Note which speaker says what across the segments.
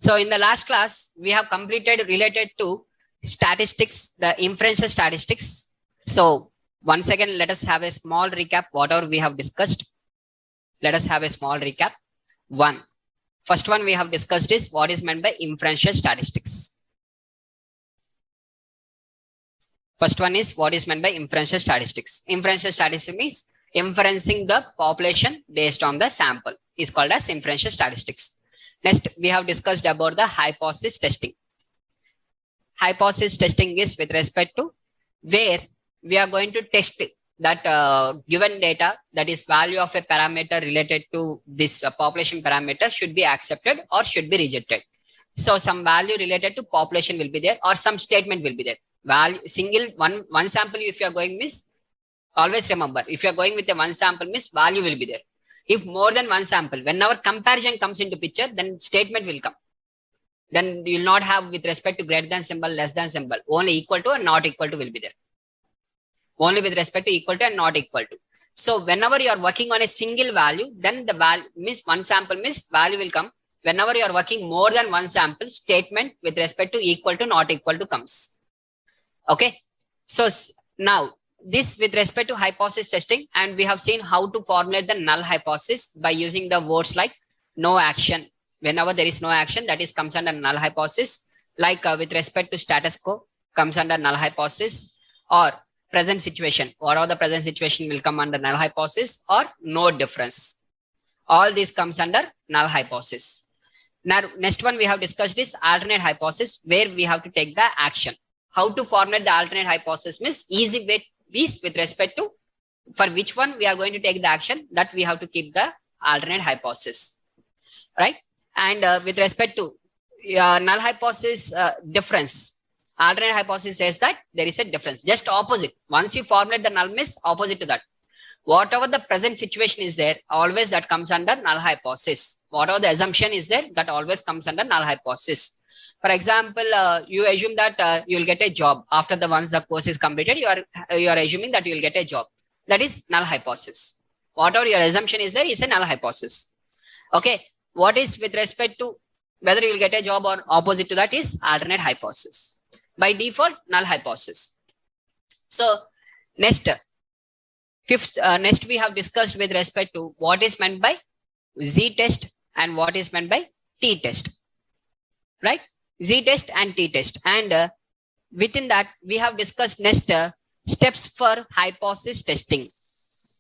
Speaker 1: So in the last class, we have completed related to statistics, the inferential statistics. So once again, let us have a small recap, whatever we have discussed. Let us have a small recap. First one we have discussed is what is meant by inferential statistics. First one is what is meant by inferential statistics. Inferential statistics means inferencing the population based on the sample is called as inferential statistics. Next, we have discussed about the hypothesis testing. Hypothesis testing is with respect to where we are going to test that given data, that is value of a parameter related to this population parameter should be accepted or should be rejected. So some value related to population will be there or some statement will be there. Value single one sample if you are going miss, always remember if you are going with a one sample miss, value will be there. If more than one sample, whenever comparison comes into picture, then statement will come. Then you will not have with respect to greater than symbol, less than symbol, only equal to and not equal to will be there. Only with respect to equal to and not equal to. So whenever you are working on a single value, then the value miss one sample miss, value will come. Whenever you are working more than one sample, statement with respect to equal to not equal to comes. Okay. So now this with respect to hypothesis testing, and we have seen how to formulate the null hypothesis by using the words like no action. Whenever there is no action, that is comes under null hypothesis. Like with respect to status quo comes under null hypothesis, or present situation, whatever the present situation will come under null hypothesis, or no difference. All this comes under null hypothesis. Now, next one we have discussed is alternate hypothesis, where we have to take the action. How to formulate the alternate hypothesis means easy way is with respect to for which one we are going to take the action, that we have to keep the alternate hypothesis, right? And with respect to null hypothesis difference, alternate hypothesis says that there is a difference, just opposite. Once you formulate the null miss, opposite to that, whatever the present situation is there, always that comes under null hypothesis. Whatever the assumption is there, that always comes under null hypothesis. For example, you assume that you will get a job after the once the course is completed. You are assuming that you will get a job. That is null hypothesis. Whatever your assumption is there is a null hypothesis. Okay. What is with respect to whether you will get a job or opposite to that is alternate hypothesis. By default, null hypothesis. So next we have discussed with respect to what is meant by Z test and what is meant by T test, right? Z test and T test, and within that we have discussed next steps for hypothesis testing.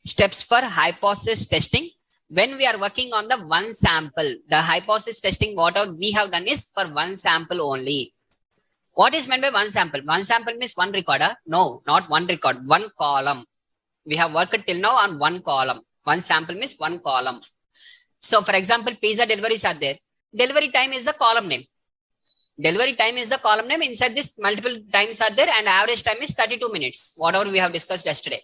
Speaker 1: Steps for hypothesis testing when we are working on the one sample. The hypothesis testing whatever we have done is for one sample only. What is meant by one sample? One sample means one recorder. No, not one record, one column. We have worked till now on one column. One sample means one column. So for example, pizza deliveries are there. Delivery time is the column name. Delivery time is the column name. Inside this multiple times are there, and average time is 32 minutes. Whatever we have discussed yesterday.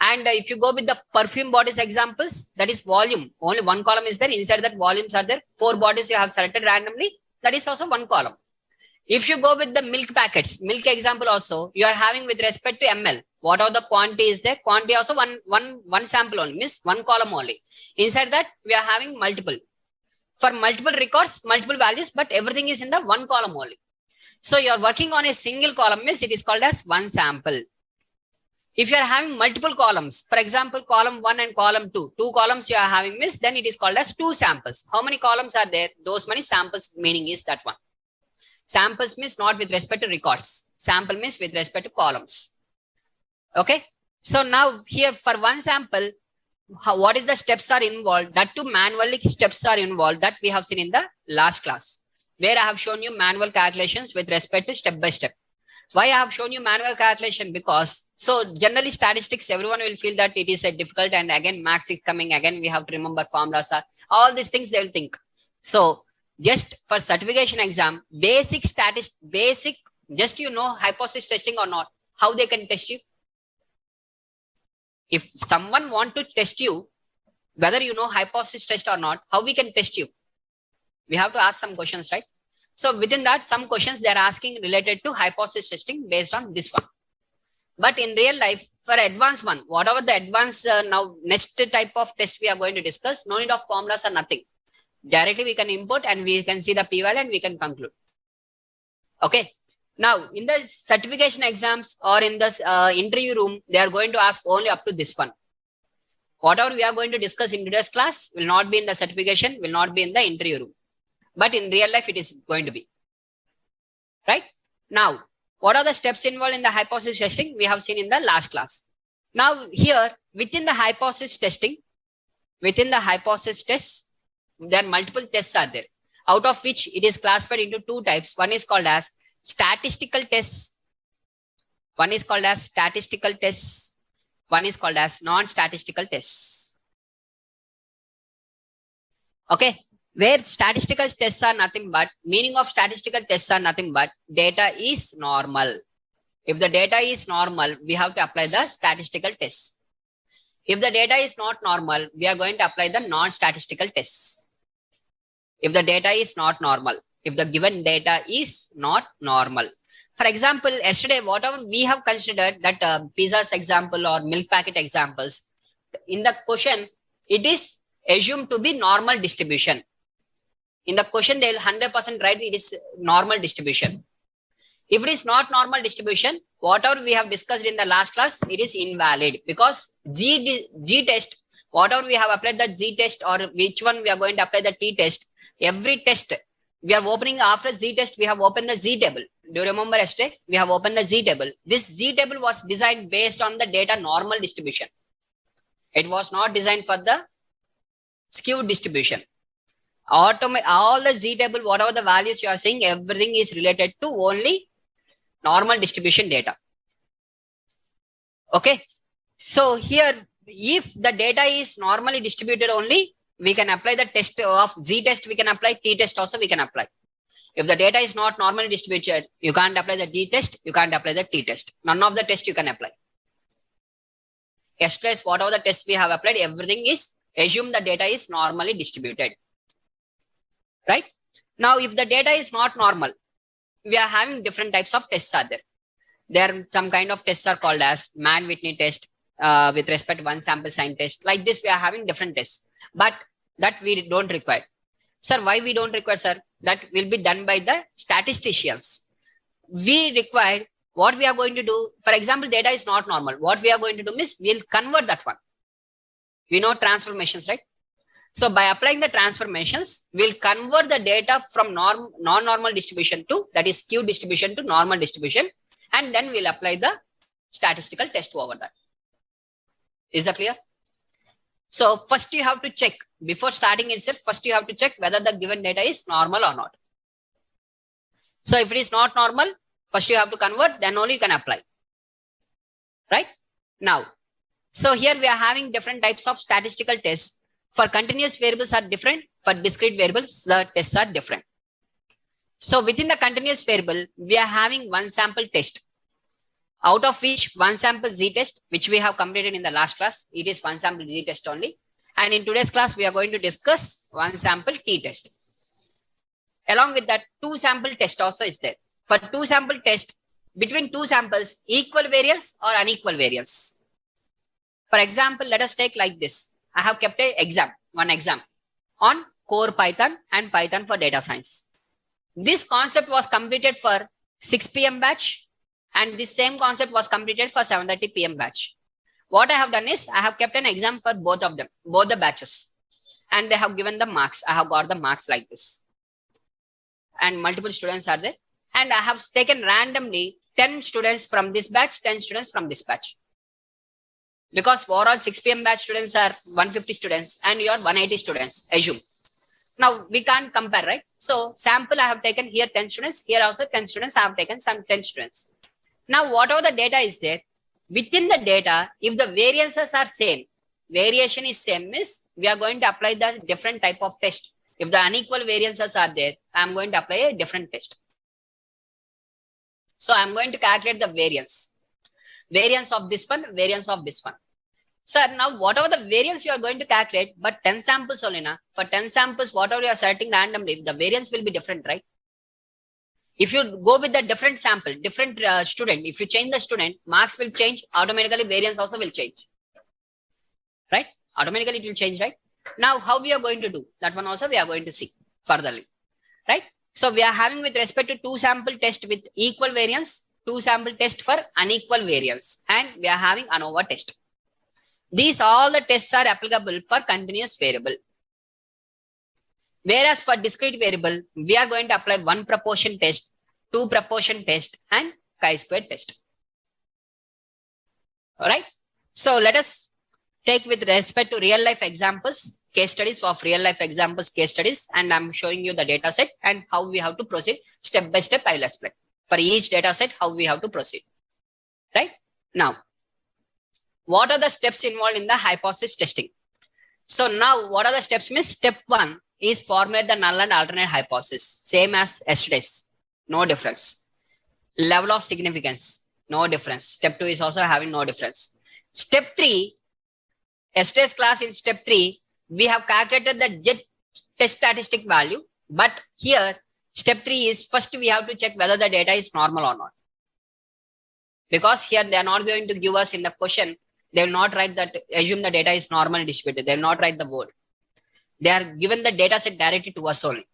Speaker 1: And if you go with the perfume bodies examples, that is volume. Only one column is there. Inside that volumes are there. 4 bodies you have selected randomly. That is also one column. If you go with the milk packets, milk example also, you are having with respect to ml. Whatever the quantity is there, quantity also one sample only, means one column only. Inside that we are having multiple. For multiple records, multiple values, but everything is in the one column only. So you are working on a single column, means it is called as one sample. If you are having multiple columns, for example, column 1 and column 2, 2 columns you are having, means then it is called as 2 samples. How many columns are there? Those many samples meaning is that one. Samples means not with respect to records. Sample means with respect to columns. Okay. So now here for one sample, what is the steps are involved? That two manually steps are involved that we have seen in the last class, where I have shown you manual calculations with respect to step by step. Why I have shown you manual calculation? Because so generally statistics, everyone will feel that it is a difficult, and again maths is coming, again we have to remember formulas, are all these things they will think. So just for certification exam, basic statistics, just you know hypothesis testing or not, how they can test you. If someone want to test you, whether you know hypothesis test or not, how we can test you? We have to ask some questions, right? So within that, some questions they are asking related to hypothesis testing based on this one. But in real life, for advanced one, whatever the advanced now next type of test we are going to discuss, no need of formulas or nothing. Directly we can import and we can see the p-value and we can conclude. Okay. Now, in the certification exams or in the interview room, they are going to ask only up to this one. Whatever we are going to discuss in today's class will not be in the certification, will not be in the interview room. But in real life, it is going to be. Right? Now, what are the steps involved in the hypothesis testing? We have seen in the last class. Now, here, within the hypothesis testing, within the hypothesis tests, there are multiple tests are there, out of which it is classified into two types. One is called as statistical tests. One is called as statistical tests. One is called as non-statistical tests. Okay. Where statistical tests are nothing but, meaning of statistical tests are nothing but data is normal. If the data is normal, we have to apply the statistical tests. If the data is not normal, we are going to apply the non-statistical tests. If the data is not normal, if the given data is not normal. For example, yesterday, whatever we have considered that pizzas example or milk packet examples, in the question, it is assumed to be normal distribution. In the question, they will 100% write it is normal distribution. If it is not normal distribution, whatever we have discussed in the last class, it is invalid because G test, whatever we have applied the G test or which one we are going to apply the T test, every test we are opening after Z test, we have opened the Z table. Do you remember yesterday? We have opened the Z table. This Z table was designed based on the data normal distribution. It was not designed for the skewed distribution. All the Z table, whatever the values you are seeing, everything is related to only normal distribution data. Okay. So here, if the data is normally distributed only, we can apply the test of Z test, we can apply T test also, we can apply. If the data is not normally distributed, you can't apply the D test, you can't apply the T test. None of the tests you can apply. Yesterday, whatever the tests we have applied, everything is assume the data is normally distributed. Right? Now, if the data is not normal, we are having different types of tests are there. There are some kind of tests are called as Mann-Whitney test with respect to one sample sign test. Like this, we are having different tests, but that we don't require. Sir, why we don't require, sir? That will be done by the statisticians. We require what we are going to do. For example, data is not normal. What we are going to do is we'll convert that one. We know transformations, right? So by applying the transformations, we'll convert the data from non-normal distribution to, that is skewed distribution to normal distribution. And then we'll apply the statistical test over that. Is that clear? So first you have to check, before starting itself, first you have to check whether the given data is normal or not. So if it is not normal, first you have to convert, then only you can apply. Right? Now, so here we are having different types of statistical tests. For continuous variables are different. For discrete variables, the tests are different. So within the continuous variable, we are having one sample test, out of which one sample Z test, which we have completed in the last class. It is one sample Z test only. And in today's class, we are going to discuss one sample T test. Along with that, two sample test also is there. For two sample test, between two samples, equal variance or unequal variance. For example, let us take like this. I have kept one exam on core Python and Python for data science. This concept was completed for 6 p.m. batch and this same concept was completed for 7:30 p.m. batch. What I have done is I have kept an exam for both of them, both the batches, and they have given the marks. I have got the marks like this. And multiple students are there. And I have taken randomly 10 students from this batch, 10 students from this batch. Because overall 6 p.m. batch students are 150 students and you are 180 students, assume. Now we can't compare, right? So sample I have taken here 10 students, here also 10 students, I have taken some 10 students. Now whatever the data is there, within the data, if the variances are same, variation is same, means we are going to apply the different type of test. If the unequal variances are there, I am going to apply a different test. So I am going to calculate the variance. Variance of this one, variance of this one. Sir, now whatever the variance you are going to calculate, but 10 samples only na. For 10 samples, whatever you are selecting randomly, the variance will be different, right? If you go with the different sample, different student, if you change the student, marks will change, automatically variance also will change. Right? Automatically it will change, right? Now, how we are going to do that one also we are going to see furtherly, right? So we are having with respect to 2 sample test with equal variance, 2 sample test for unequal variance, and we are having ANOVA test. These all the tests are applicable for continuous variable. Whereas for discrete variable, we are going to apply 1 proportion test, 2 proportion test, and chi-square test. All right. So let us take with respect to real life examples, case studies of real life examples, case studies, and I'm showing you the data set and how we have to proceed step by step. I will explain for each data set how we have to proceed. Right now, what are the steps involved in the hypothesis testing? So now, what are the steps? Means step 1 is formulate the null and alternate hypothesis, same as yesterday's, no difference. Level of significance, no difference. Step 2 is also having no difference. Step 3, yesterday's class in step 3, we have calculated the test statistic value, but here step 3 is first we have to check whether the data is normal or not. Because here they are not going to give us in the question, they will not write that, assume the data is normally distributed. They will not write the word. They are given the data set directly to us only.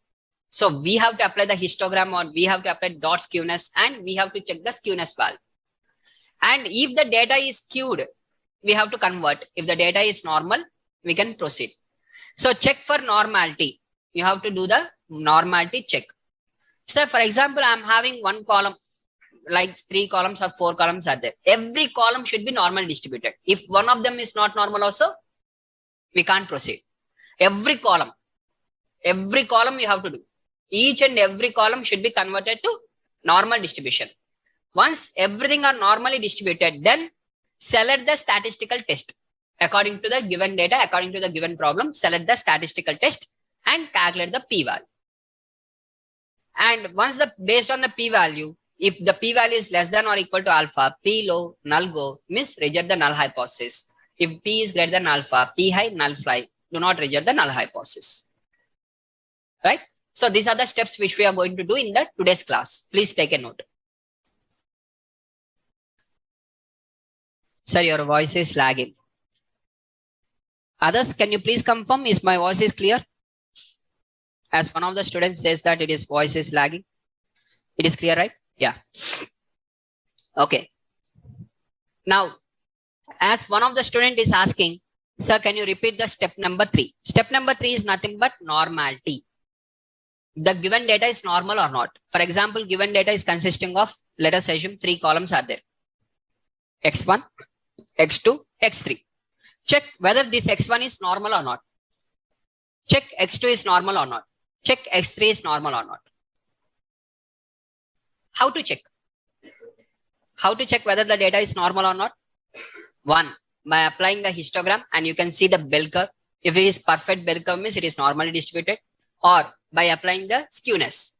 Speaker 1: So we have to apply the histogram or we have to apply dot skewness and we have to check the skewness value. And if the data is skewed, we have to convert. If the data is normal, we can proceed. So check for normality. You have to do the normality check. So for example, I'm having one column, like 3 columns or 4 columns are there. Every column should be normally distributed. If one of them is not normal also, we can't proceed. Every column you have to do. Each and every column should be converted to normal distribution. Once everything are normally distributed, then select the statistical test. According to the given data, according to the given problem, select the statistical test and calculate the p-value. And once based on the p-value, if the p-value is less than or equal to alpha, p low, null go, means reject the null hypothesis. If p is greater than alpha, p high, null fly, do not reject the null hypothesis. Right? So these are the steps which we are going to do in the today's class. Please take a note. Sir, your voice is lagging. Others, can you please confirm, is my voice is clear? As one of the students says that it is voice is lagging. It is clear, right? Yeah. Okay. Now, as one of the student is asking, sir, can you repeat the step number 3? Step number 3 is nothing but normality. The given data is normal or not. For example, given data is consisting of, let us assume 3 columns are there. X1, X2, X3. Check whether this X1 is normal or not. Check X2 is normal or not. Check X3 is normal or not. How to check? How to check whether the data is normal or not? 1, by applying the histogram and you can see the bell curve. If it is perfect bell curve means it is normally distributed, or by applying the skewness.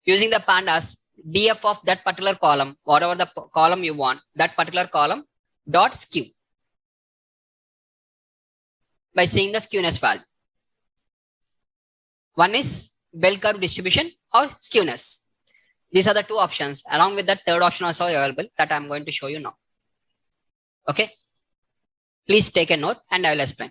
Speaker 1: Using the pandas, df of that particular column, whatever the column you want, that particular column dot skew. By seeing the skewness value. One is bell curve distribution or skewness. These are the 2 options. Along with that, third option also available that I am going to show you now. Okay. Please take a note and I will explain.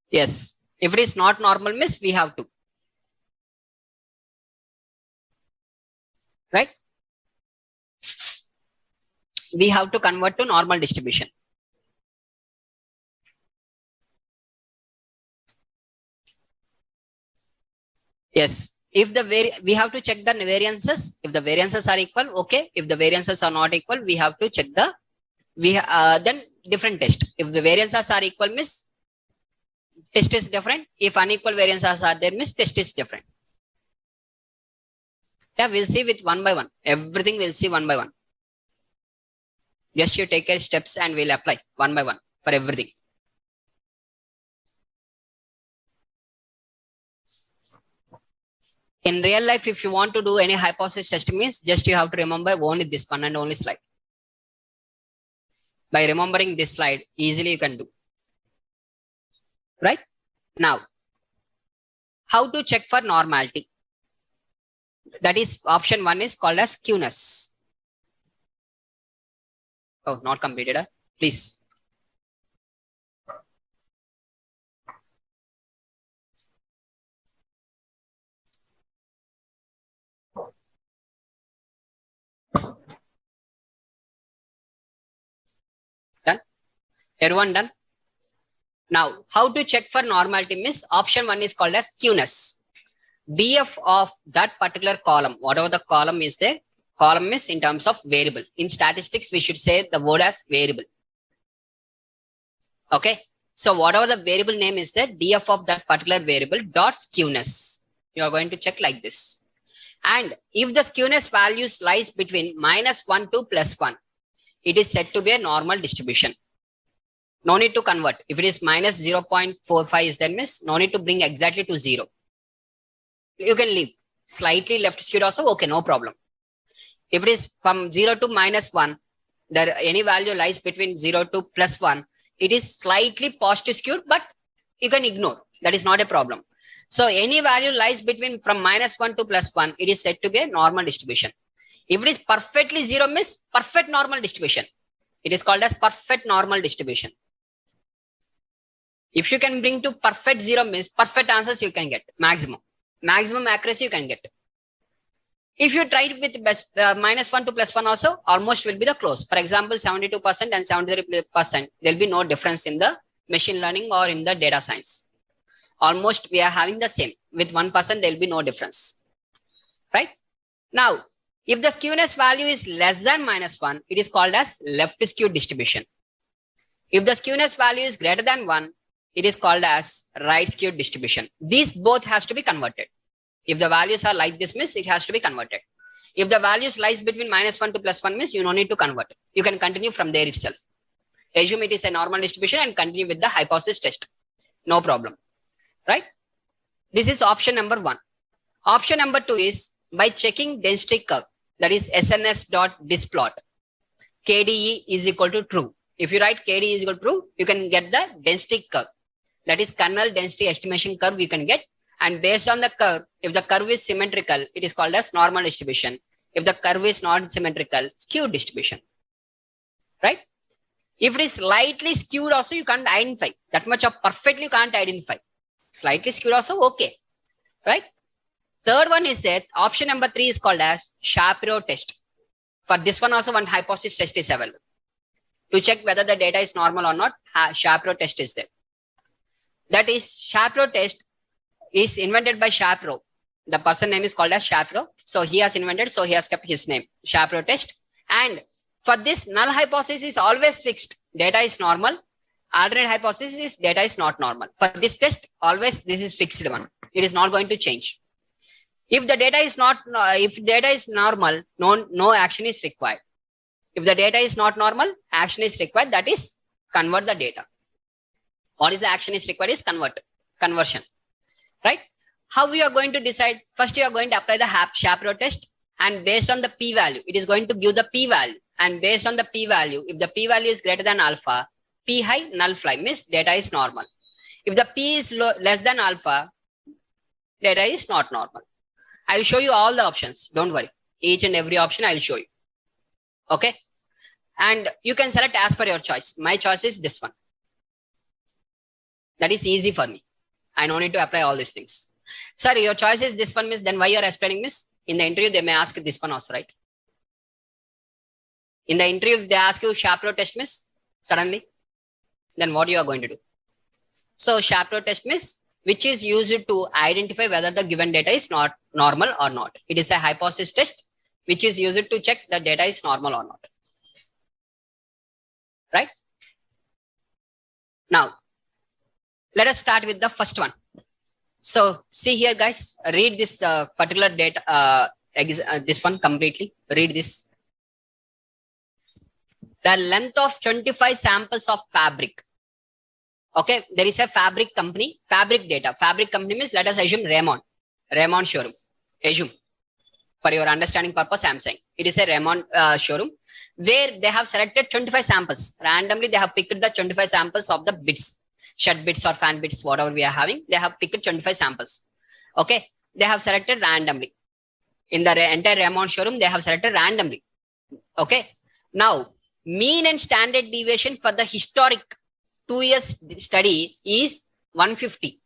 Speaker 1: Yes. If it is not normal means we have to. Right? We have to convert to normal distribution. Yes. If we have to check the variances. If the variances are equal, okay. If the variances are not equal, we have to check the then different test. If the variances are equal means test is different. If unequal variances are there means test is different. Yeah, we'll see with one by one. Everything we'll see one by one. Just you take your steps and we'll apply one by one for everything. In real life, if you want to do any hypothesis testing, means just you have to remember only this one and only slide. By remembering this slide, easily you can do. Right? Now, how to check for normality? That is option 1 is called as skewness. Oh, not completed. Please. Done? Everyone done? Now, how to check for normality means option 1 is called as skewness. DF of that particular column, whatever the column is there, column is in terms of variable. In statistics, we should say the word as variable. Okay. So whatever the variable name is there, DF of that particular variable dot skewness. You are going to check like this. And if the skewness values lies between -1 to +1, it is said to be a normal distribution. No need to convert. If it is -0.45 is then miss, no need to bring exactly to 0. You can leave. Slightly left skewed also, okay, no problem. If it is from 0 to -1, there any value lies between 0 to +1, it is slightly positive skewed, but you can ignore. That is not a problem. So any value lies between from -1 to +1, it is said to be a normal distribution. If it is perfectly 0 miss, perfect normal distribution. It is called as perfect normal distribution. If you can bring to perfect 0 miss, perfect answers you can get, maximum. Maximum accuracy you can get. If you try it with -1 to +1 also, almost will be the close. For example, 72% and 73%, there will be no difference in the machine learning or in the data science. Almost we are having the same. With 1%, there will be no difference. Right? Now, if the skewness value is less than -1, it is called as left skewed distribution. If the skewness value is greater than 1, it is called as right skewed distribution. These both has to be converted. If the values are like this miss, it has to be converted. If the values lies between -1 to +1 miss, you no need to convert. You can continue from there itself. Assume it is a normal distribution and continue with the hypothesis test. No problem. Right? This is option number 1. Option number 2 is by checking density curve. That is SNS.displot. KDE is equal to true. If you write KDE is equal to true, you can get the density curve. That is kernel density estimation curve you can get. And based on the curve, if the curve is symmetrical, it is called as normal distribution. If the curve is not symmetrical, skewed distribution. Right? If it is slightly skewed also, you can't identify. That much of perfectly you can't identify. Slightly skewed also, okay. Right? Third one is that option number 3 is called as Shapiro test. For this one also, one hypothesis test is available. To check whether the data is normal or not, Shapiro test is there. That is, Shapiro test is invented by Shapiro. The person name is called as Shapiro. So he has invented, so he has kept his name, Shapiro test. And for this, null hypothesis is always fixed. Data is normal. Alternate hypothesis is data is not normal. For this test, always this is fixed one. It is not going to change. If the data is not, if data is normal, no action is required. If the data is not normal, action is required. That is convert the data. What is the action is required is conversion. Right? How we are going to decide? First, you are going to apply the Shapiro test, and based on the p-value, it is going to give the p-value. And based on the p-value, if the p-value is greater than alpha, p high, null fly, means data is normal. If the p is less than alpha, data is not normal. I will show you all the options. Don't worry. Each and every option I will show you. Okay. And you can select as per your choice. My choice is this one. That is easy for me. I don't need to apply all these things. Sir, your choice is this one, miss. Then why you are explaining, miss? In the interview, they may ask this one also, right? In the interview, if they ask you Shapiro test, miss, suddenly, then what you are going to do? So Shapiro test, miss, which is used to identify whether the given data is not normal or not. It is a hypothesis test, which is used to check the data is normal or not. Right? Now, let us start with the first one. So see here, guys, read this particular data this one completely. Read this. The length of 25 samples of fabric. Okay, there is a fabric company, fabric data. Fabric company means, let us assume Raymond showroom. Assume. For your understanding purpose, I'm saying it is a Raymond showroom where they have selected 25 samples. Randomly, they have picked the 25 samples of the bits, shirt bits or fan bits, whatever we are having. They have picked 25 samples. Okay, they have selected randomly. In the entire Raymond showroom, they have selected randomly. Okay, now mean and standard deviation for the historic 2 years study is 150.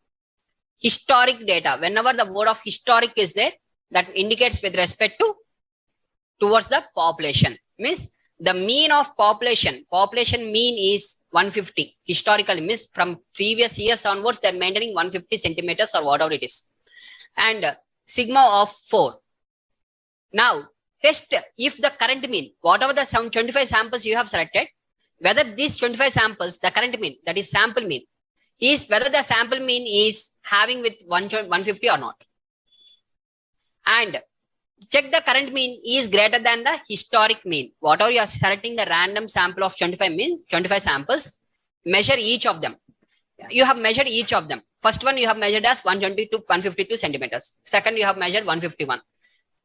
Speaker 1: Historic data, whenever the word of historic is there, that indicates with respect to towards the population. Means the mean of population mean is 150. Historically means from previous years onwards, they're maintaining 150 centimeters or whatever it is. And sigma of 4. Now, test if the current mean, whatever the 25 samples you have selected, whether these 25 samples, the current mean, that is sample mean, is whether the sample mean is having with 150 or not. And check the current mean is greater than the historic mean. Whatever you are selecting the random sample of 25 means, 25 samples, measure each of them. You have measured each of them. First one you have measured as 120 to 152 centimeters. Second you have measured 151.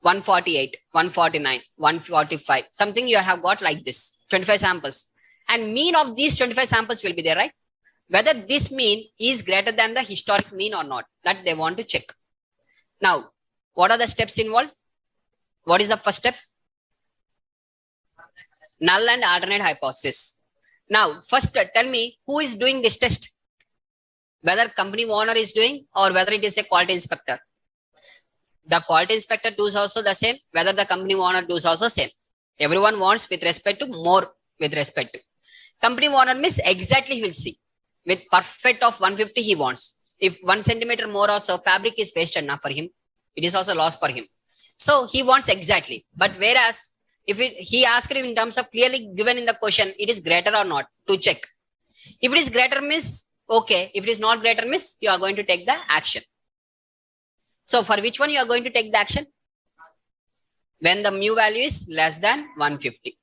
Speaker 1: 148, 149, 145, something you have got like this, 25 samples. And mean of these 25 samples will be there, right? Whether this mean is greater than the historic mean or not, that they want to check. Now, what are the steps involved? What is the first step? Null and alternate hypothesis. Now, first tell me who is doing this test? Whether company owner is doing or whether it is a quality inspector. The quality inspector does also the same, whether the company owner does also same. Everyone wants with respect to more with respect to. Company owner means exactly he will see. With perfect of 150 he wants. If 1 centimeter more also fabric is wasted enough for him, it is also loss for him. So he wants exactly. But whereas if he asked him in terms of clearly given in the question, it is greater or not to check. If it is greater means okay. If it is not greater means you are going to take the action. So for which one you are going to take the action? When the mu value is less than 150.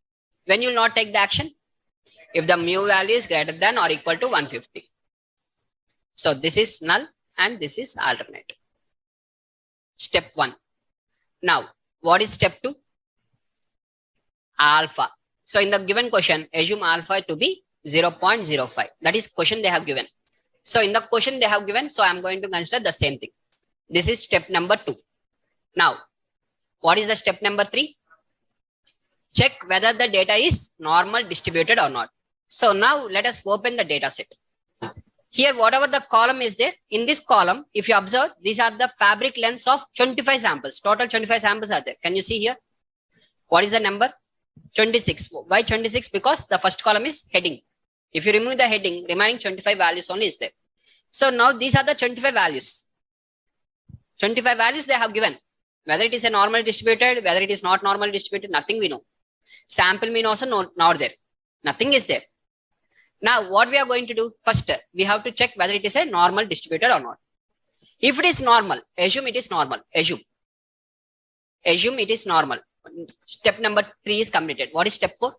Speaker 1: When you will not take the action? If the mu value is greater than or equal to 150. So this is null and this is alternate. Step 1. Now, what is step 2? Alpha. So in the given question, assume alpha to be 0.05. That is question they have given. So in the question they have given, so I am going to consider the same thing. This is step number 2. Now, what is the step number 3? Check whether the data is normal distributed or not. So now let us open the data set. Here, whatever the column is there, in this column, if you observe, these are the fabric lengths of 25 samples. Total 25 samples are there. Can you see here? What is the number? 26. Why 26? Because the first column is heading. If you remove the heading, remaining 25 values only is there. So now these are the 25 values. 25 values they have given. Whether it is a normal distributed, whether it is not normal distributed, nothing we know. Sample mean also not there. Nothing is there. Now what we are going to do? First, we have to check whether it is a normal distributed or not. If it is normal, assume it is normal. Assume it is normal. Step number 3 is completed. What is step 4?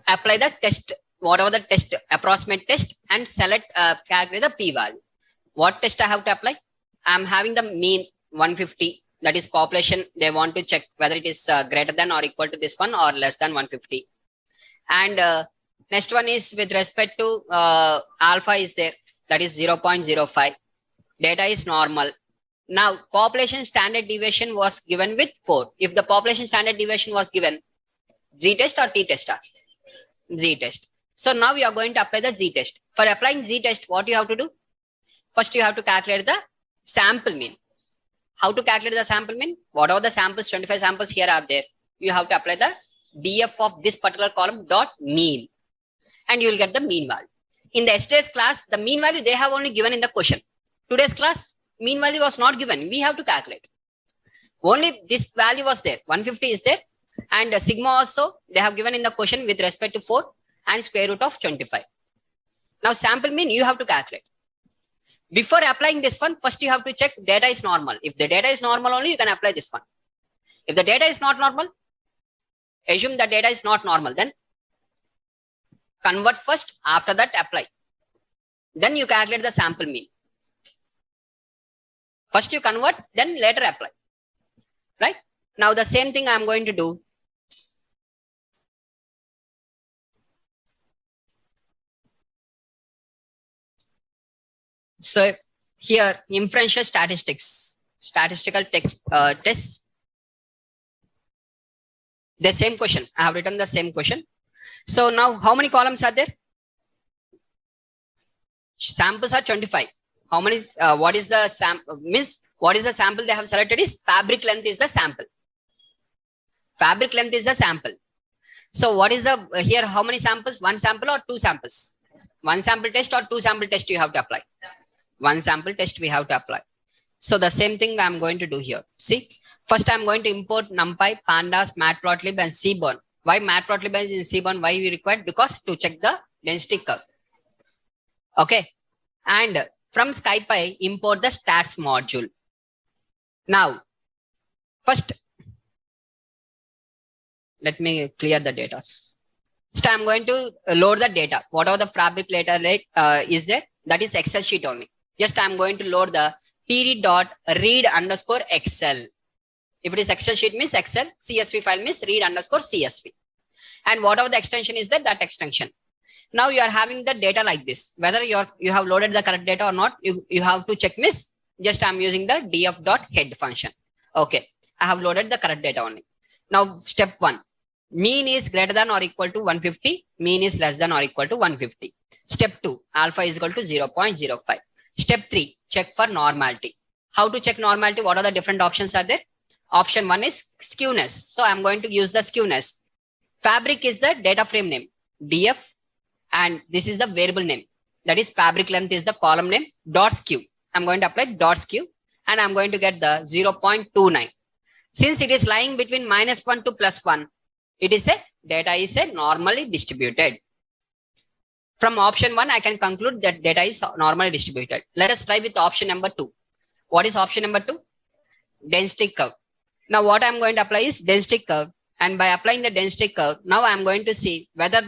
Speaker 1: Apply the test. Whatever the test, approximate test, and select calculate the p-value. What test I have to apply? I am having the mean 150, that is population. They want to check whether it is greater than or equal to this one or less than 150. And next one is with respect to alpha is there, that is 0.05. Data is normal. Now population standard deviation was given with 4. If the population standard deviation was given, Z test or T test? Z test. So now we are going to apply the Z test. For applying Z test, what you have to do? First, you have to calculate the sample mean. How to calculate the sample mean? Whatever the samples, 25 samples here are there, you have to apply the DF of this particular column dot mean. And you will get the mean value. In the yesterday's class, the mean value they have only given in the question. Today's class, mean value was not given. We have to calculate. Only this value was there. 150 is there. And sigma also they have given in the question with respect to 4 and square root of 25. Now sample mean you have to calculate. Before applying this one, first you have to check data is normal. If the data is normal only, you can apply this one. If the data is not normal, assume the data is not normal, then convert first, after that apply. Then you calculate the sample mean. First you convert, then later apply. Right? Now the same thing I am going to do. So here, inferential statistics, statistical tests. The same question. I have written the same question. So now how many columns are there? Samples are 25. How many? What is the sample? What is the sample they have selected is fabric length is the sample. Fabric length is the sample. So what is the here? How many samples? One sample or two samples? One sample test or two sample test you have to apply. One sample test we have to apply. So the same thing I'm going to do here. See, first I'm going to import NumPy, Pandas, Matplotlib, and Seaborn. Why Matplotlib and Seaborn? Why we require? Because to check the density curve. Okay, and from SciPy import the stats module. Now, first, let me clear the data. First, I'm going to load the data. Whatever the fabric data is there, that is Excel sheet only. Just I'm going to load the pd.read_Excel. If it is Excel sheet means Excel, CSV file means read_CSV. And whatever the extension is there, that extension. Now you are having the data like this. Whether you have loaded the correct data or not, you have to check miss. Just I'm using the df.head function. Okay, I have loaded the correct data only. Now step 1. Mean is greater than or equal to 150. Mean is less than or equal to 150. Step 2. Alpha is equal to 0.05. Step 3. Check for normality. How to check normality? What are the different options are there? Option 1 is skewness. So I'm going to use the skewness. Fabric is the data frame name. df. And this is the variable name. That is fabric length is the column name. Dot skew. I'm going to apply dot skew. And I'm going to get the 0.29. Since it is lying between -1 to +1, it is a data is a normally distributed. From option 1, I can conclude that data is normally distributed. Let us try with option number 2. What is option number 2? Density curve. Now what I'm going to apply is density curve. And by applying the density curve, now I'm going to see whether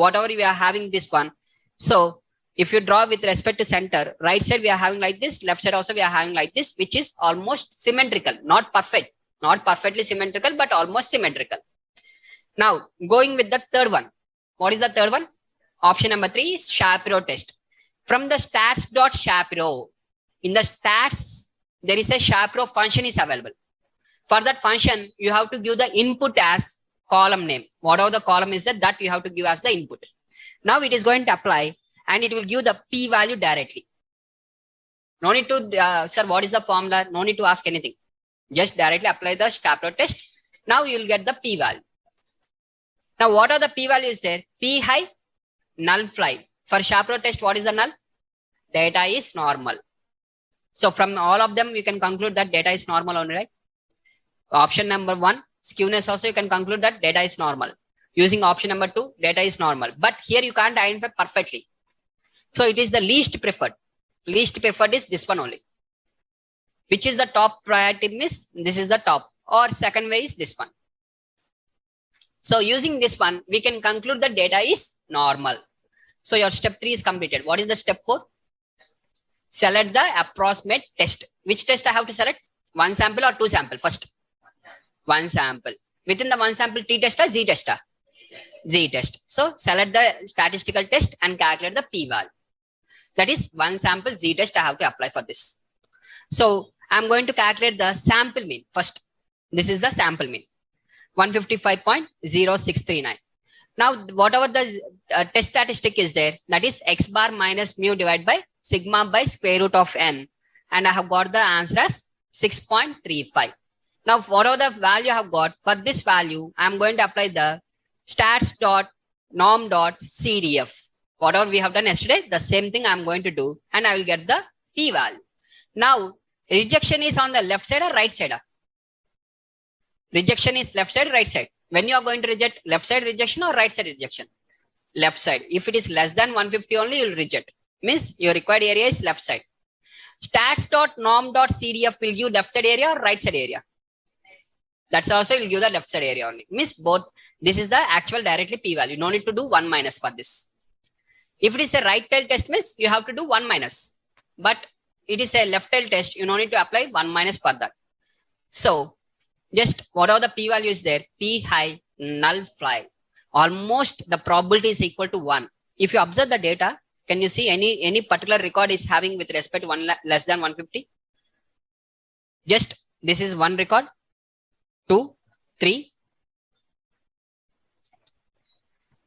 Speaker 1: whatever we are having this one. So if you draw with respect to center, right side we are having like this, left side also we are having like this, which is almost symmetrical, not perfect, not perfectly symmetrical, but almost symmetrical. Now going with the third one. What is the third one? Option number 3 is Shapiro test. From the stats.Shapiro, in the stats, there is a Shapiro function is available. For that function, you have to give the input as column name. Whatever the column is that you have to give as the input. Now it is going to apply and it will give the p-value directly. No need to, sir, what is the formula? No need to ask anything. Just directly apply the Shapiro test. Now you will get the p-value. Now what are the p-values there? P high, null fly. For Shapiro test, what is the null? Data is normal. So from all of them, you can conclude that data is normal only, right? Option number 1, skewness also you can conclude that data is normal. Using option number 2, data is normal. But here you can't identify perfectly. So it is the least preferred. Least preferred is this one only. Which is the top priority miss? This is the top. Or second way is this one. So using this one, we can conclude the data is normal. So your step 3 is completed. What is the step 4? Select the approximate test. Which test I have to select? One sample or two sample? First, one sample. Within the one sample, T test or Z test? Z test. So select the statistical test and calculate the p-value. That is one sample Z test I have to apply for this. So I'm going to calculate the sample mean first. This is the sample mean. 155.0639. Now, whatever the test statistic is there, that is x bar minus mu divided by sigma by square root of n. And I have got the answer as 6.35. Now, whatever the value I have got, for this value, I am going to apply the stats.norm.cdf. Whatever we have done yesterday, the same thing I am going to do. And I will get the p-value. Now, rejection is on the left side or right side? Rejection is left side, right side. When you are going to reject, left side rejection or right side rejection? Left side. If it is less than 150 only, you will reject. Means your required area is left side. Stats.norm.cdf will give left side area or right side area. That's also will give the left side area only. Means both. This is the actual directly p-value. No need to do 1 minus for this. If it is a right tail test, means you have to do 1 minus. But it is a left tail test, you no need to apply 1 minus for that. So just whatever the p-value is there, p high, null fly, almost the probability is equal to 1. If you observe the data, can you see any particular record is having with respect to 1 less than 150? Just this is one record, 2, 3.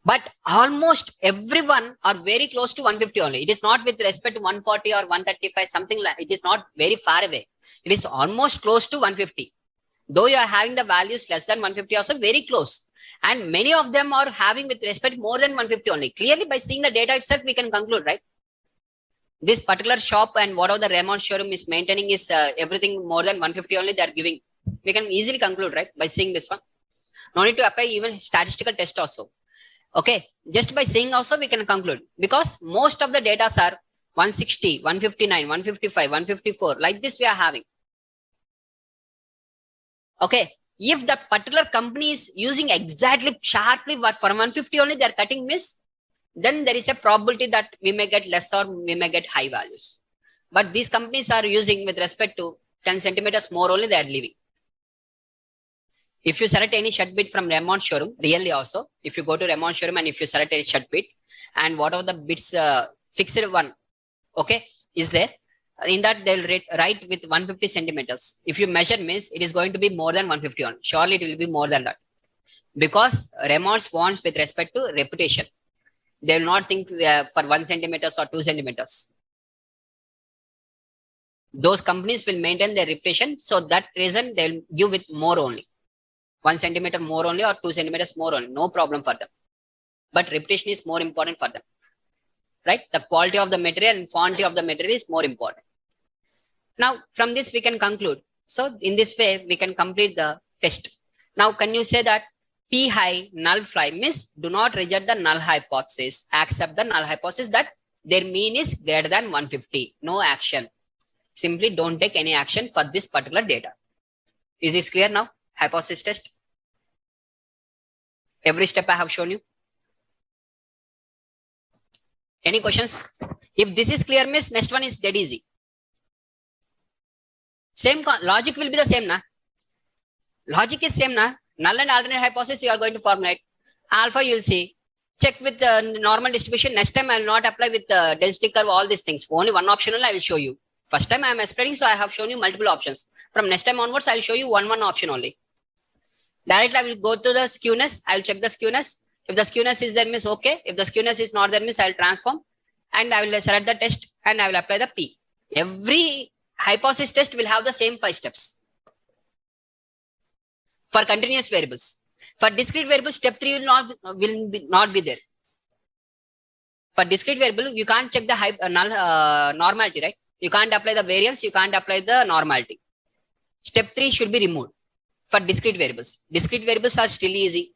Speaker 1: But almost everyone are very close to 150 only. It is not with respect to 140 or 135, something like it is not very far away. It is almost close to 150. Though you are having the values less than 150, also very close. And many of them are having with respect more than 150 only. Clearly, by seeing the data itself, we can conclude, right? This particular shop and whatever the Raymond showroom is maintaining is everything more than 150 only they are giving. We can easily conclude, right? By seeing this one. No need to apply even statistical test also. Okay, just by seeing also we can conclude, because most of the data are 160, 159, 155, 154, like this we are having. Okay, if the particular company is using exactly sharply what for 150 only they are cutting miss, then there is a probability that we may get less or we may get high values. But these companies are using with respect to 10 centimeters more only they are leaving. If you select any shut bit from Raymond showroom, really also, if you go to Raymond showroom and if you select a shut bit and whatever the bits fixed one, okay, is there, in that they'll write with 150 centimeters. If you measure means it is going to be more than 150 on. Surely it will be more than that. Because Raymond's wants with respect to reputation. They will not think for 1 centimeters or 2 centimeters. Those companies will maintain their reputation. So that reason they'll give with more only. 1 centimeter more only or 2 centimeters more only. No problem for them. But reputation is more important for them. Right? The quality of the material and quantity of the material is more important. Now, from this we can conclude. So, in this way, we can complete the test. Now, can you say that P high null fly means do not reject the null hypothesis, accept the null hypothesis that their mean is greater than 150. No action. Simply don't take any action for this particular data. Is this clear now? Hypothesis test. Every step I have shown you. Any questions? If this is clear, means next one is dead easy. Same logic will be the same, na? Logic is same, na? Null and alternate hypothesis you are going to formulate. Alpha you will see. Check with the normal distribution. Next time I will not apply with the density curve, all these things. Only one option only I will show you. First time I am explaining, so I have shown you multiple options. From next time onwards, I will show you one option only. Directly I will go to the skewness. I will check the skewness. If the skewness is there, means okay. If the skewness is not there, means I will transform and I will select the test and I will apply the P. Every hypothesis test will have the same 5 steps. For continuous variables. For discrete variables, step 3 will not be there. For discrete variable, you can't check the normality, right? You can't apply the variance, you can't apply the normality. Step 3 should be removed for discrete variables. Discrete variables are still easy.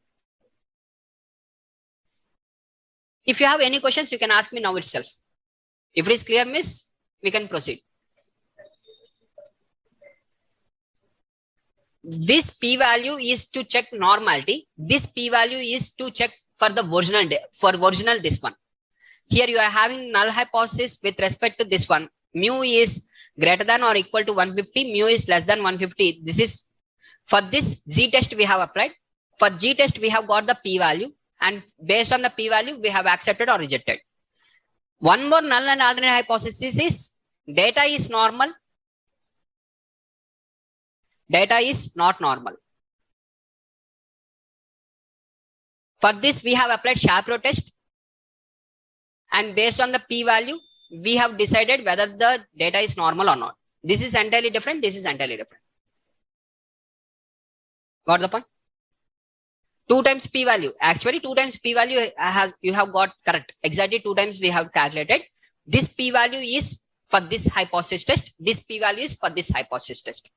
Speaker 1: If you have any questions, you can ask me now itself. If it is clear, miss, we can proceed. This p-value is to check normality. This p-value is to check for the original this one. Here you are having null hypothesis with respect to this one. Mu is greater than or equal to 150. Mu is less than 150. This is for this Z test we have applied. For G test we have got the p-value, and based on the p-value we have accepted or rejected. One more null and alternate hypothesis is data is normal. Data is not normal. For this, we have applied Shapiro test. And based on the p-value, we have decided whether the data is normal or not. This is entirely different. This is entirely different. Got the point? 2 times p-value. Actually, 2 times p-value you have got correct. Exactly 2 times we have calculated. This p-value is for this hypothesis test. This p-value is for this hypothesis test.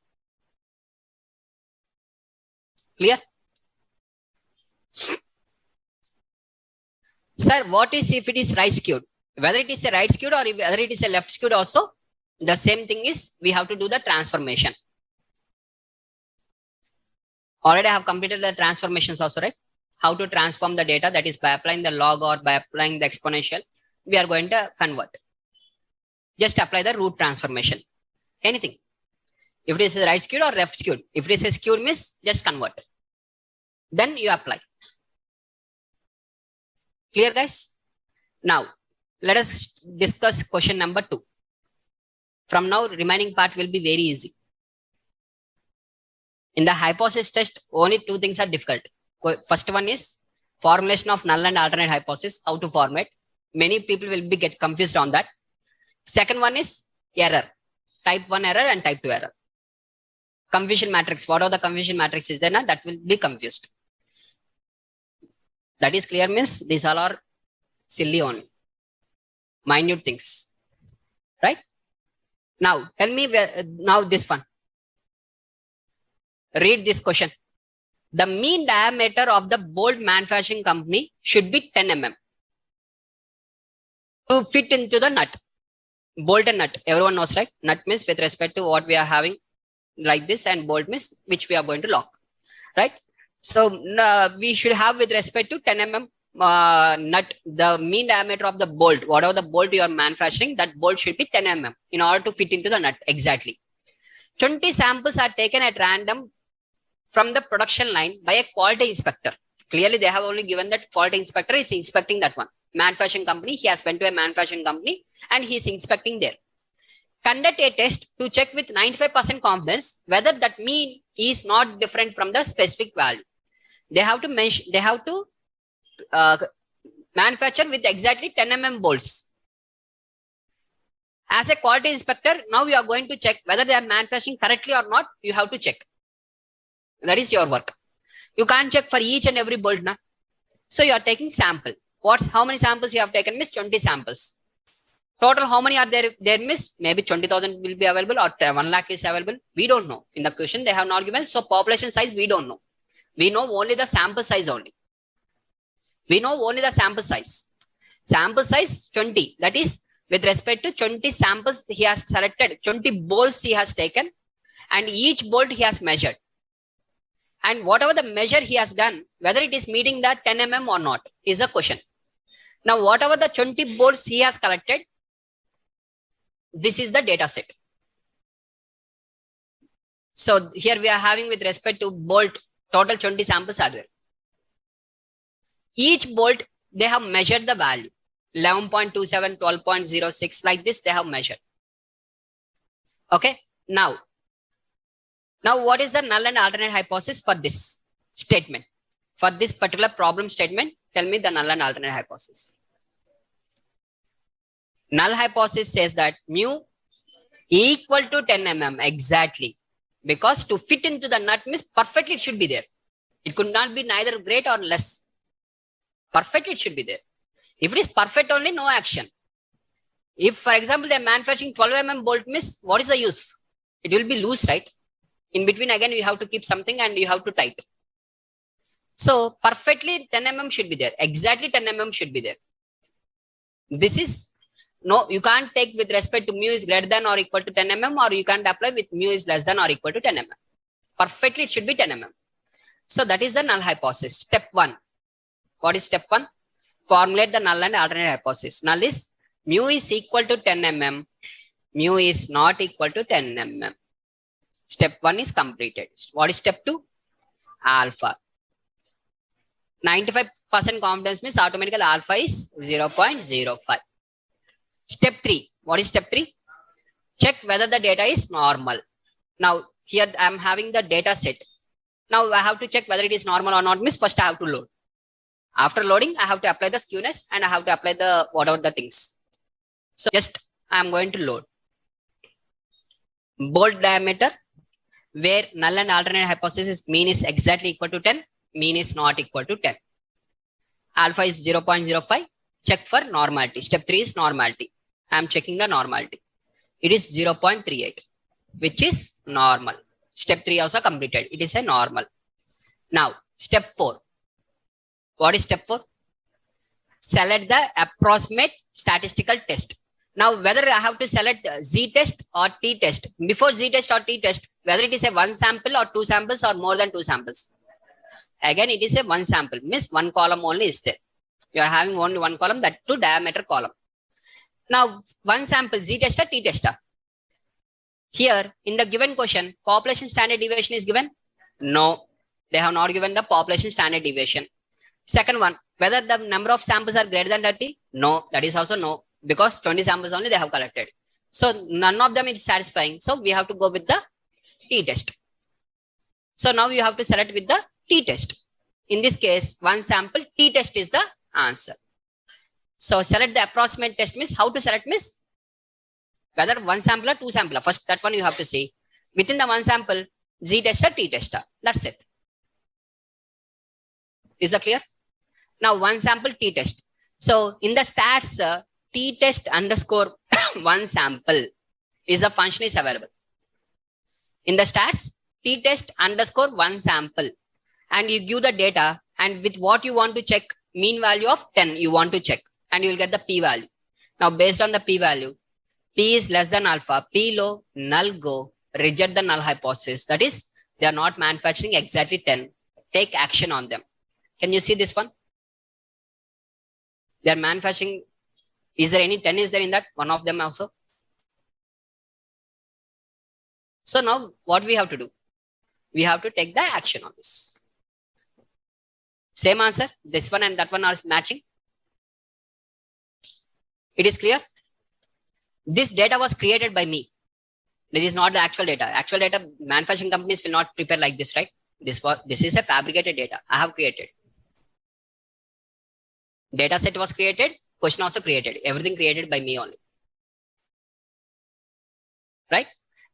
Speaker 1: Clear? Sir, what is if it is right skewed? Whether it is a right skewed or whether it is a left skewed also, the same thing is we have to do the transformation. Already I have completed the transformations also, right? How to transform the data, that is by applying the log or by applying the exponential, we are going to convert. Just apply the root transformation. Anything. If it is a right skewed or left skewed. If it is a skewed means just convert. Then you apply. Clear, guys? Now, let us discuss question number 2. From now, remaining part will be very easy. In the hypothesis test, only 2 things are difficult. First one is formulation of null and alternate hypothesis, how to form it. Many people will be get confused on that. Second one is error, type 1 error and type 2 error. Confusion matrix, what are the confusion matrix is there now, that will be confused. That is clear means these all are silly only, minute things, right? Now tell me now this one. Read this question. The mean diameter of the bolt manufacturing company should be 10 mm to fit into the nut. Bolt and nut, everyone knows, right? Nut means with respect to what we are having like this, and bolt means which we are going to lock, right? So we should have with respect to 10 mm nut, the mean diameter of the bolt, whatever the bolt you are manufacturing, that bolt should be 10 mm in order to fit into the nut exactly. 20 samples are taken at random from the production line by a quality inspector. Clearly, they have only given that quality inspector is inspecting that one. Manufacturing company, he has went to a manufacturing company and he is inspecting there. Conduct a test to check with 95% confidence whether that mean is not different from the specific value. They have to mention, they have to manufacture with exactly 10 mm bolts. As a quality inspector, now you are going to check whether they are manufacturing correctly or not. You have to check. That is your work. You can't check for each and every bolt now. So you are taking sample. How many samples you have taken? Miss 20 samples. Total, how many are there? There miss maybe 20,000 will be available or 1 lakh is available. We don't know. In the question they have not given. So population size we don't know. We know only the sample size only. We know only the sample size. Sample size 20. That is with respect to 20 samples he has selected. 20 bolts he has taken and each bolt he has measured. And whatever the measure he has done, whether it is meeting the 10 mm or not is the question. Now, whatever the 20 bolts he has collected, this is the data set. So here we are having with respect to bolt, total 20 samples are there. Each bolt, they have measured the value. 11.27, 12.06, like this they have measured. Okay, now what is the null and alternate hypothesis for this statement? For this particular problem statement, tell me the null and alternate hypothesis. Null hypothesis says that mu equal to 10 mm exactly, because to fit into the nut means perfectly it should be there. It could not be neither great or less. Perfectly it should be there. If it is perfect only, no action. If, for example, they are manufacturing 12 mm bolt means, what is the use? It will be loose, right? In between, again, you have to keep something and you have to tight. So, perfectly 10 mm should be there. Exactly 10 mm should be there. This is, no, you can't take with respect to mu is greater than or equal to 10 mm, or you can't apply with mu is less than or equal to 10 mm. Perfectly, it should be 10 mm. So, that is the null hypothesis. Step 1. What is step 1? Formulate the null and alternate hypothesis. Null is mu is equal to 10 mm. Mu is not equal to 10 mm. Step 1 is completed. What is step 2? Alpha. 95% confidence means automatically alpha is 0.05. Step 3. What is step 3? Check whether the data is normal. Now, here I am having the data set. Now, I have to check whether it is normal or not. Means first I have to load. After loading, I have to apply the skewness and I have to apply the whatever the things. So, just I am going to load. Bolt diameter, where null and alternate hypothesis mean is exactly equal to 10, mean is not equal to 10. Alpha is 0.05. Check for normality. Step 3 is normality. I am checking the normality. It is 0.38, which is normal. Step 3 also completed. It is a normal. Now, step 4. What is step 4? select the approximate statistical test. Now, whether I have to select Z test or T test, before Z test or T test, whether it is a one sample or two samples or more than two samples. Again, it is a one sample, means one column only is there. You are having only one column, that two diameter column. Now, one sample, Z tester, T tester. Here, in the given question, population standard deviation is given? No, they have not given the population standard deviation. Second one, whether the number of samples are greater than 30? No, that is also no, because 20 samples only they have collected. So, none of them is satisfying. So, we have to go with the T test. So, now you have to select with the T test. In this case, one sample, T test is the answer. So, select the approximate test means how to select means whether one sample or two sample. First, that one you have to see. Within the one sample, Z tester, T tester. That's it. Is that clear? Now, one sample, T test. So, in the stats, T test underscore one sample is the function is available. In the stats, T test underscore one sample. And you give the data, and with what you want to check, mean value of 10 you want to check, and you will get the p value. Now, based on the p value, p is less than alpha, p low, null go, reject the null hypothesis. That is, they are not manufacturing exactly 10. Take action on them. Can you see this one? They are manufacturing. Is there any 10 is there in that? One of them also. So now what we have to do? We have to take the action on this. Same answer. This one and that one are matching. It is clear. This data was created by me. This is not the actual data. Actual data, manufacturing companies will not prepare like this, right? This is a fabricated data I have created. Data set was created, question also created. Everything created by me only. Right?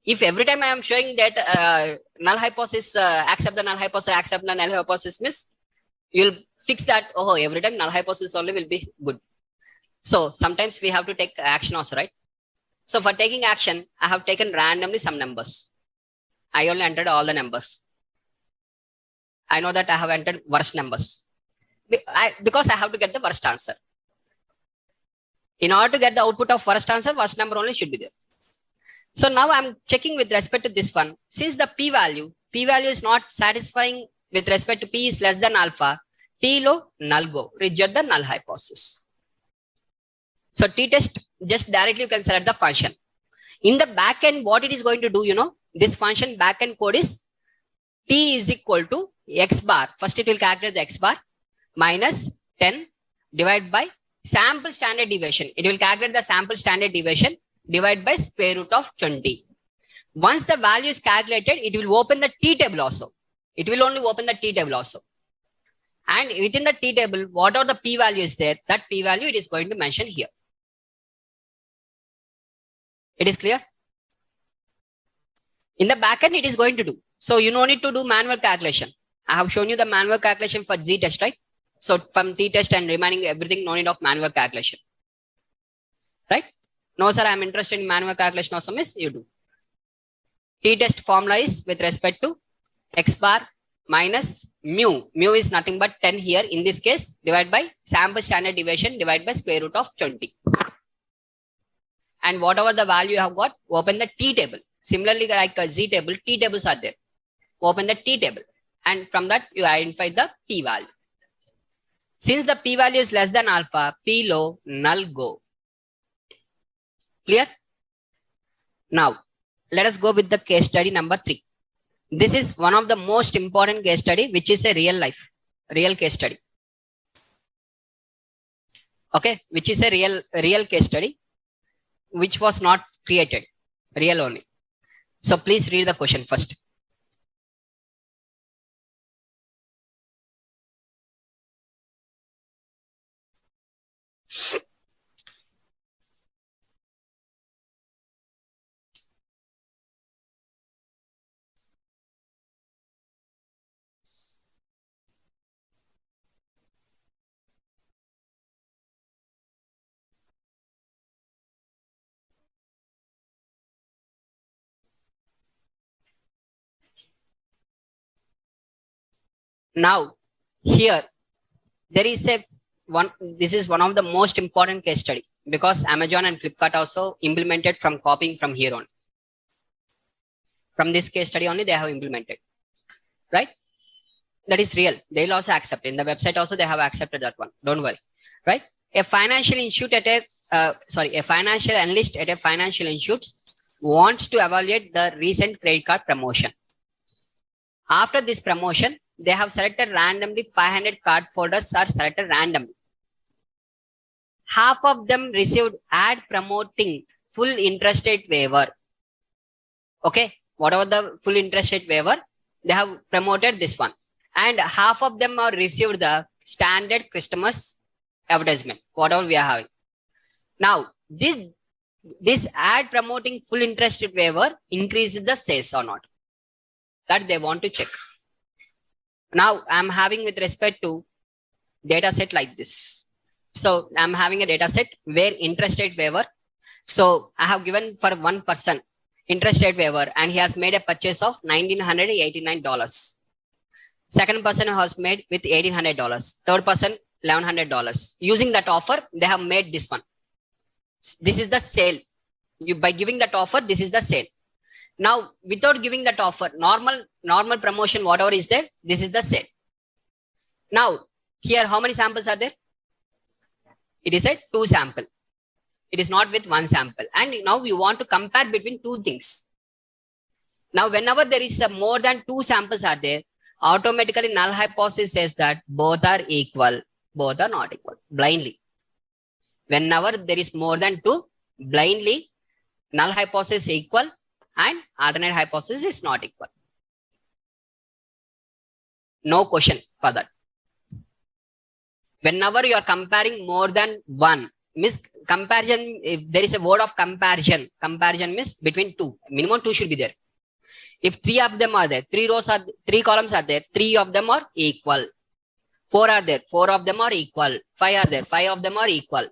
Speaker 1: If every time I am showing that null hypothesis, accept the null hypothesis means you will fix that. Oh, every time null hypothesis only will be good. So sometimes we have to take action also, right? So for taking action, I have taken randomly some numbers. I only entered all the numbers. I know that I have entered worst numbers. Because I have to get the worst answer. In order to get the output of worst answer, worst number only should be there. So now I'm checking with respect to this one. Since the p-value is not satisfying with respect to p is less than alpha, t low, null go, reject the null hypothesis. So t-test, just directly you can select the function. In the backend, what it is going to do, you know, this function backend code is t is equal to x bar. First it will calculate the x bar minus 10 divided by sample standard deviation. It will calculate the sample standard deviation divided by square root of 20. Once the value is calculated, it will open the t table also. It will only open the t table also. And within the t table, whatever the p value is there, that p value it is going to mention here. It is clear? In the backend, it is going to do. So you no need to do manual calculation. I have shown you the manual calculation for Z test, right? So from T test and remaining everything, no need of manual calculation. Right? No, sir, I am interested in manual calculation also, miss, you do. T test formula is with respect to x bar minus mu. Mu is nothing but 10 here in this case, divided by sample standard deviation divided by square root of 20. And whatever the value you have got, open the t table. Similarly, like a Z table, t tables are there. Open the t table. And from that, you identify the p value. Since the p value is less than alpha, p low, null go. Clear? Now, let us go with the case study number 3. This is one of the most important case study, which is a real case study. Okay, which is a real case study, which was not created, real only. So please read the question first. Now, here, there is a this is one of the most important case study because Amazon and Flipkart also implemented from copying from here on. From this case study only they have implemented, right? That is real. They'll also accept in the website also they have accepted that one. Don't worry, right? A financial institute at a financial analyst at a financial institute wants to evaluate the recent credit card promotion. After this promotion, they have selected randomly 500 card holders are selected randomly. Half of them received ad promoting full interest rate waiver. Okay, whatever the full interest rate waiver, they have promoted this one. And half of them are received the standard Christmas advertisement, whatever we are having. Now, this ad promoting full interest rate waiver increases the sales or not. That they want to check. Now, I'm having with respect to data set like this. So, I'm having a data set where interest rate waiver. So, I have given for one person interest rate waiver and he has made a purchase of $1,989. Second person has made with $1,800. Third person, $1,100. Using that offer, they have made this one. This is the sale. By giving that offer, this is the sale. Now, without giving that offer, normal promotion, whatever is there, this is the sale. Now, here, how many samples are there? It is a 2 sample. It is not with 1 sample. And now we want to compare between 2 things. Now, whenever there is more than 2 samples are there, automatically null hypothesis says that both are equal, both are not equal, blindly. Whenever there is more than 2, blindly, null hypothesis is equal and alternate hypothesis is not equal. No question for that. Whenever you are comparing more than 1, means comparison, if there is a word of comparison means between 2, minimum 2 should be there. If 3 of them are there, 3 columns are there, 3 of them are equal. 4 are there, 4 of them are equal. 5 are there, 5 of them are equal.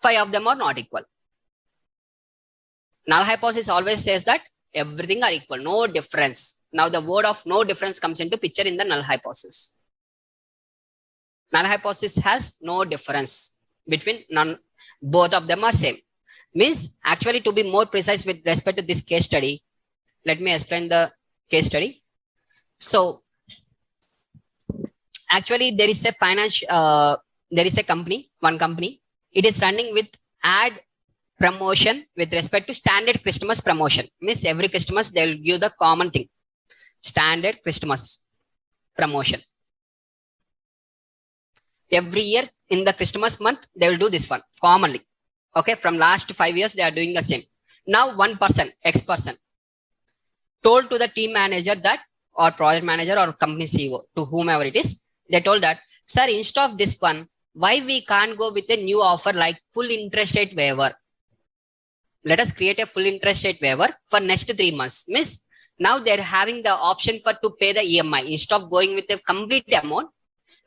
Speaker 1: 5 of them are not equal. Null hypothesis always says that everything are equal, no difference. Now the word of no difference comes into picture in the null hypothesis. Null hypothesis has no difference between both of them are same. Means actually, to be more precise with respect to this case study, let me explain the case study. So actually there is a company, one company, it is running with ad promotion with respect to standard Christmas promotion. Means every Christmas they will give the common thing, standard Christmas promotion. Every year in the Christmas month, they will do this one commonly. Okay, from last 5 years, they are doing the same. Now, one person, X person, told to the team manager that, or project manager or company CEO, to whomever it is, they told that, sir, instead of this one, why we can't go with a new offer like full interest rate waiver? Let us create a full interest rate waiver for next 3 months. Means now they're having the option for to pay the EMI instead of going with a complete amount.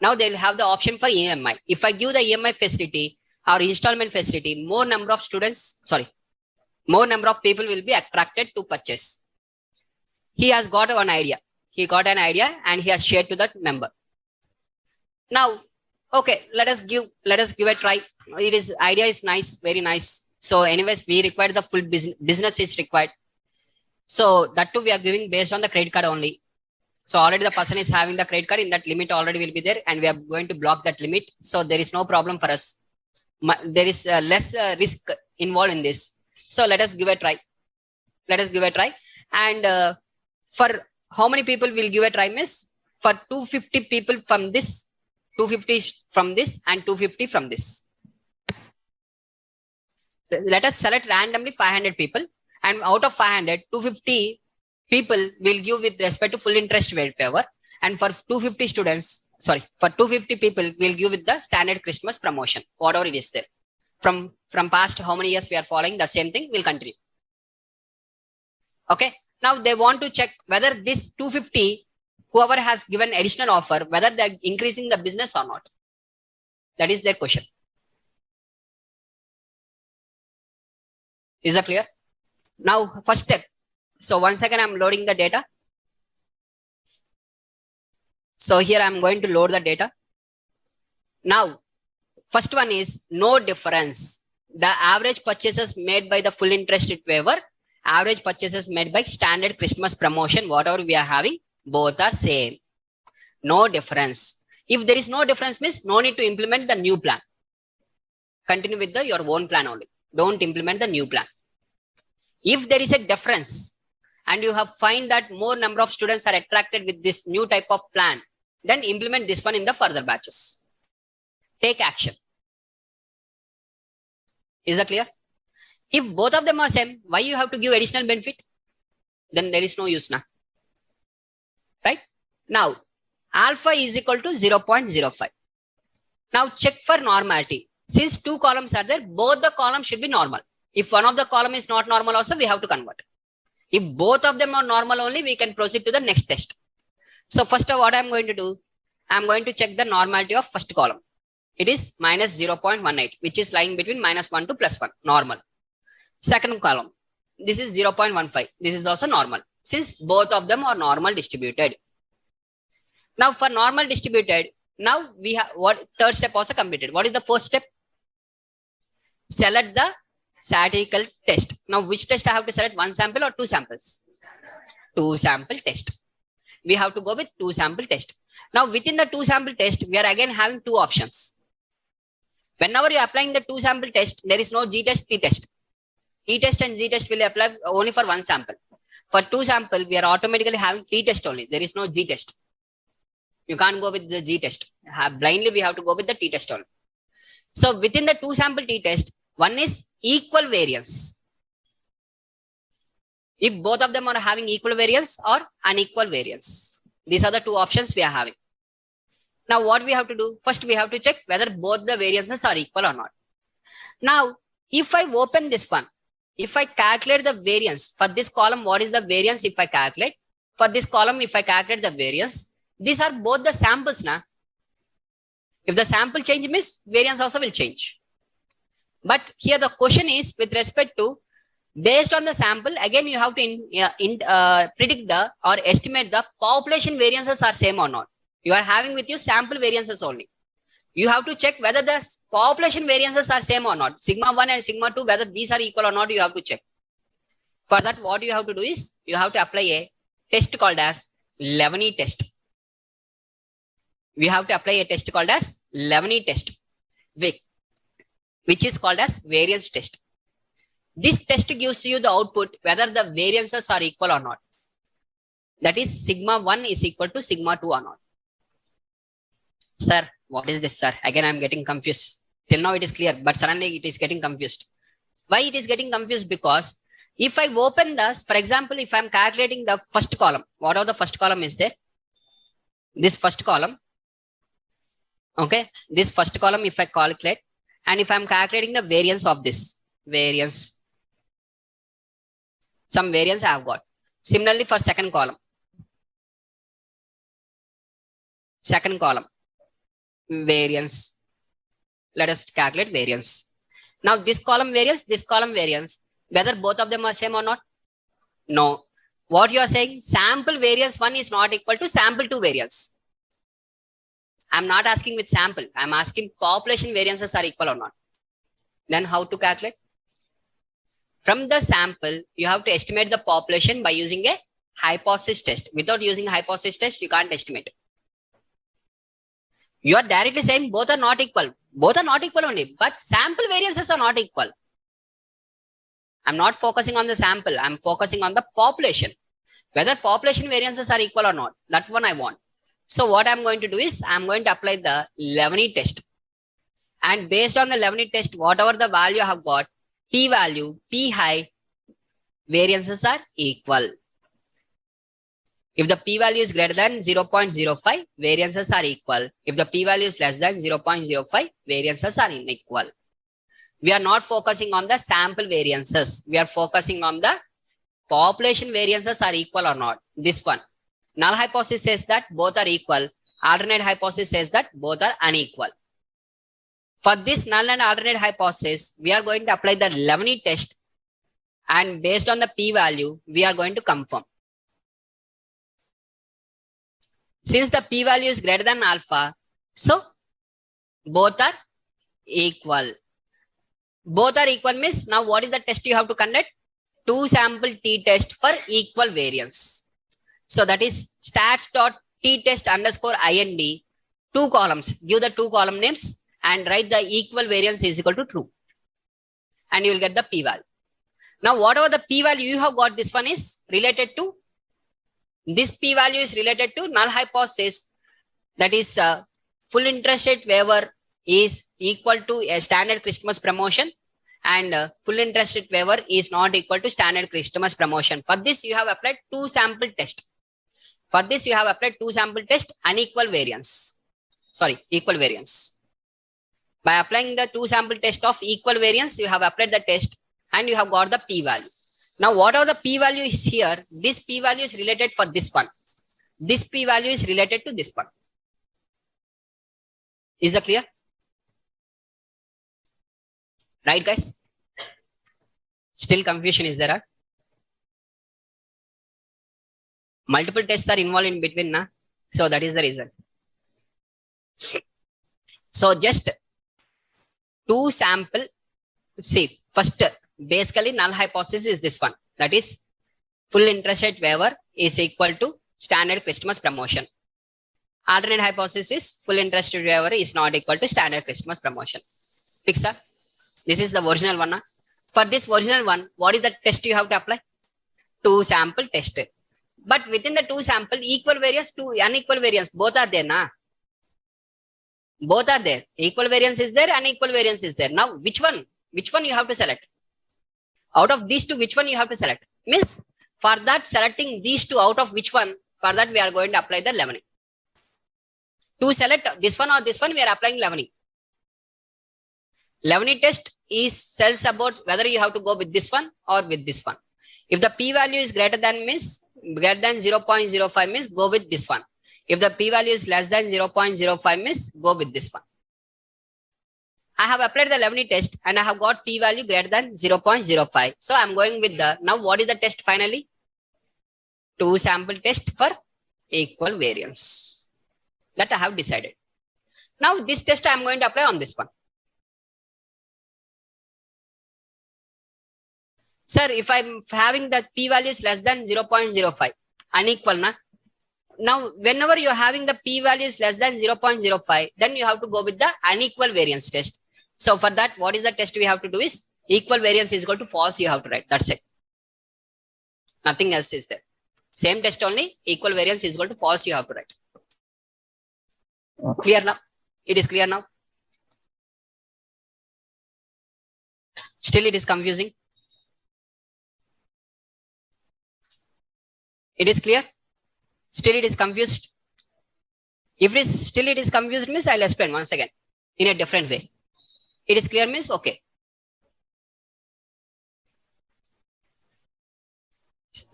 Speaker 1: Now they'll have the option for EMI. If I give the EMI facility or installment facility, more number of people will be attracted to purchase. He has got one idea. He got an idea and he has shared to that member. Now, okay, let us give a try. Idea is nice, very nice. So anyways, we require the full business is required. So that too we are giving based on the credit card only. So already the person is having the credit card, in that limit already will be there and we are going to block that limit. So there is no problem for us. There is less risk involved in this. So let us give a try. And for how many people will give a try, miss? For 250 people from this, 250 from this and 250 from this. Let us select randomly 500 people and out of 500, 250 people will give with respect to full interest rate waiver, and for 250 people will give with the standard Christmas promotion, whatever it is there. From past how many years we are following the same thing, will continue. Okay. Now they want to check whether this 250, whoever has given additional offer, whether they're increasing the business or not. That is their question. Is that clear? Now, first step. So one second, I'm loading the data. So here I'm going to load the data. Now, First one is no difference. The average purchases made by the full interest waiver, average purchases made by standard Christmas promotion, whatever we are having, both are same. No difference. If there is no difference means no need to implement the new plan. Continue with your own plan only. Don't implement the new plan. If there is a difference and you have find that more number of students are attracted with this new type of plan, then implement this one in the further batches. Take action. Is that clear? If both of them are same, why you have to give additional benefit? Then there is no use now. Right? Now, alpha is equal to 0.05. Now check for normality. Since two columns are there, both the columns should be normal. If one of the column is not normal also, we have to convert. If both of them are normal only, we can proceed to the next test. So first of what I am going to do, I am going to check the normality of first column. It is minus 0.18, which is lying between -1 to +1, normal. Second column, this is 0.15. This is also normal, since both of them are normal distributed. Now for normal distributed, now we have what third step also completed. What is the first step? Select the statistical test. Now which test I have to select? One sample or two samples? Two sample test. We have to go with two sample test. Now within the two sample test, we are again having two options. Whenever you are applying the two sample test, there is no G test, T test. T test and G test will apply only for one sample. For two sample, we are automatically having T test only. There is no G test. You can't go with the G test. Blindly, we have to go with the T test only. So within the two sample T test, one is equal variance. If both of them are having equal variance or unequal variance. These are the two options we are having. Now what we have to do? First, we have to check whether both the variances are equal or not. Now, if I open this one, if I calculate the variance for this column, what is the variance if I calculate? For this column, if I calculate the variance, these are both the samples now. If the sample change means variance also will change. But here the question is with respect to based on the sample, again you have to predict the or estimate the population variances are same or not. You are having with you sample variances only. You have to check whether the population variances are same or not. Sigma 1 and sigma 2, whether these are equal or not, you have to check. For that, what you have to do is you have to apply a test called as Leaveney test. We have to apply a test called as Leaveney test, which is called as variance test. This test gives you the output whether the variances are equal or not. That is sigma 1 is equal to sigma 2 or not. Sir, what is this, sir? Again, I am getting confused. Till now it is clear, but suddenly it is getting confused. Why it is getting confused? Because if I open this, for example, if I am calculating the first column, what are the first column is there? This first column. Okay, this first column if I calculate, and if I am calculating the variance of this, variance, some variance I have got. Similarly for second column. Second column, variance. Let us calculate variance. Now this column variance, whether both of them are same or not? No. What you are saying? Sample variance 1 is not equal to sample 2 variance. I'm not asking with sample. I'm asking population variances are equal or not. Then how to calculate? From the sample, you have to estimate the population by using a hypothesis test. Without using hypothesis test, you can't estimate. You are directly saying both are not equal. Both are not equal only, but sample variances are not equal. I'm not focusing on the sample. I'm focusing on the population. Whether population variances are equal or not. That one I want. So what I'm going to do is I'm going to apply the Leaveney test. And based on the Leaveney test, whatever the value I have got, P value, P high, variances are equal. If the P value is greater than 0.05, variances are equal. If the P value is less than 0.05, variances are unequal. We are not focusing on the sample variances. We are focusing on the population variances are equal or not. This one. Null hypothesis says that both are equal. Alternate hypothesis says that both are unequal. For this null and alternate hypothesis, we are going to apply the Leaveney test. And based on the P value, we are going to confirm. Since the P value is greater than alpha, so both are equal. Both are equal means now what is the test you have to conduct? 2 sample t-test for equal variance. So that is stats.t-test underscore ind, 2 columns. Give the 2 column names and write the equal variance is equal to true. And you will get the p-value. Now whatever the p-value you have got, this one is related to, this p-value is related to null hypothesis, that is full interest rate waiver is equal to a standard Christmas promotion, and full interest rate waiver is not equal to standard Christmas promotion. For this you have applied 2 sample test. For this you have applied 2 sample test, unequal variance. Sorry, equal variance. By applying the 2 sample test of equal variance, you have applied the test and you have got the p-value. Now whatever the p-value is here, this p-value is related for this one. This p-value is related to this one. Is that clear? Right, guys? Still confusion is there? Huh? Multiple tests are involved in between, na? So that is the reason. So just 2 sample. See, first basically null hypothesis is this one. That is full interest rate waiver is equal to standard Christmas promotion. Alternate hypothesis is full interest rate waiver is not equal to standard Christmas promotion. Fix up. This is the original one. For this original one, what is the test you have to apply? 2 sample test. But within the 2 sample, equal variance to unequal variance, both are there, na? Both are there. Equal variance is there, unequal variance is there. Now, which one? Which one you have to select? Out of these two, which one you have to select? Miss, for that selecting these two out of which one, for that we are going to apply the leavening. To select this one or this one, we are applying leavening. Leavening test is tells about whether you have to go with this one or with this one. If the p-value is greater than 0.05 means go with this one. If the p-value is less than 0.05 means go with this one. I have applied the leavening test and I have got p-value greater than 0.05. So I am going with the, now what is the test finally? 2 sample test for equal variance. That I have decided. Now this test I am going to apply on this one. Sir, if I am having the p-value is less than 0.05, unequal, na? Now, whenever you are having the p-value is less than 0.05, then you have to go with the unequal variance test. So for that, what is the test we have to do is equal variance is equal to false, you have to write. That's it. Nothing else is there. Same test only, equal variance is equal to false, you have to write. Clear now? It is clear now? Still it is confusing? It is clear? Still it is confused? If it is still it is confused means I'll explain once again in a different way. It is clear means okay.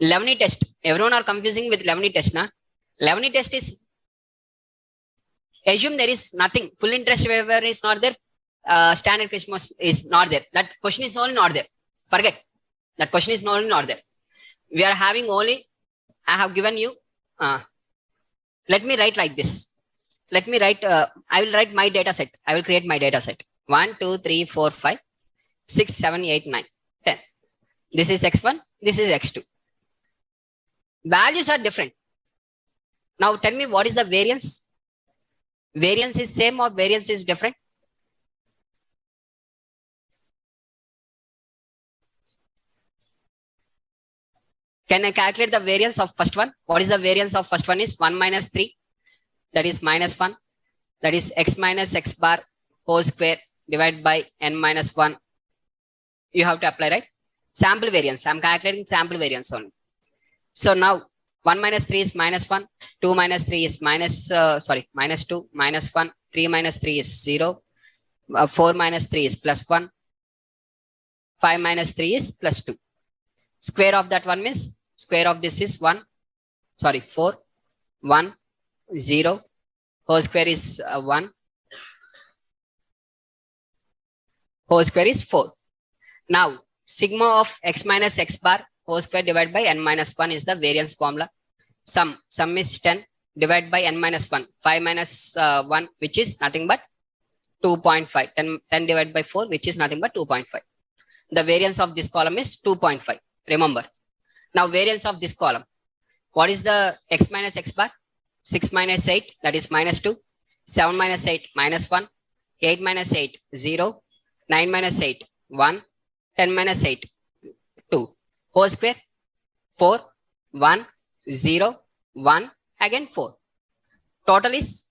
Speaker 1: Leavening test. Everyone are confusing with leavening test, na? Leavening test is, assume there is nothing. Full interest waiver is not there. Standard Christmas is not there. That question is only not there. Forget. That question is only not there. We are having only, I have given you, let me write like this. Let me write, I will write my data set. I will create my data set. 1, 2, 3, 4, 5, 6, 7, 8, 9, 10. This is x1, this is x2. Values are different. Now tell me what is the variance? Variance is same or variance is different? Can I calculate the variance of first one? What is the variance of first one is 1 minus 3. That is minus 1. That is x minus x bar whole square divided by n minus 1. You have to apply, right? Sample variance. I am calculating sample variance only. So now 1 minus 3 is minus 1. 2 minus 3 is minus 2. Minus 1. 3 minus 3 is 0. 4 minus 3 is plus 1. 5 minus 3 is plus 2. Square of that one means square of this is 1. Sorry, 4. 1. 0. Whole square is 1. Whole square is 4. Now, sigma of x minus x bar whole square divided by n minus 1 is the variance formula. Sum is 10 divided by n minus 1. 5 minus 1, which is nothing but 2.5. 10 divided by 4, which is nothing but 2.5. The variance of this column is 2.5. Remember. Now variance of this column. What is the x minus x bar? 6 minus 8, that is minus 2. 7 minus 8, minus 1. 8 minus 8, 0. 9 minus 8, 1. 10 minus 8, 2. Whole square, 4, 1, 0, 1, again 4. Total is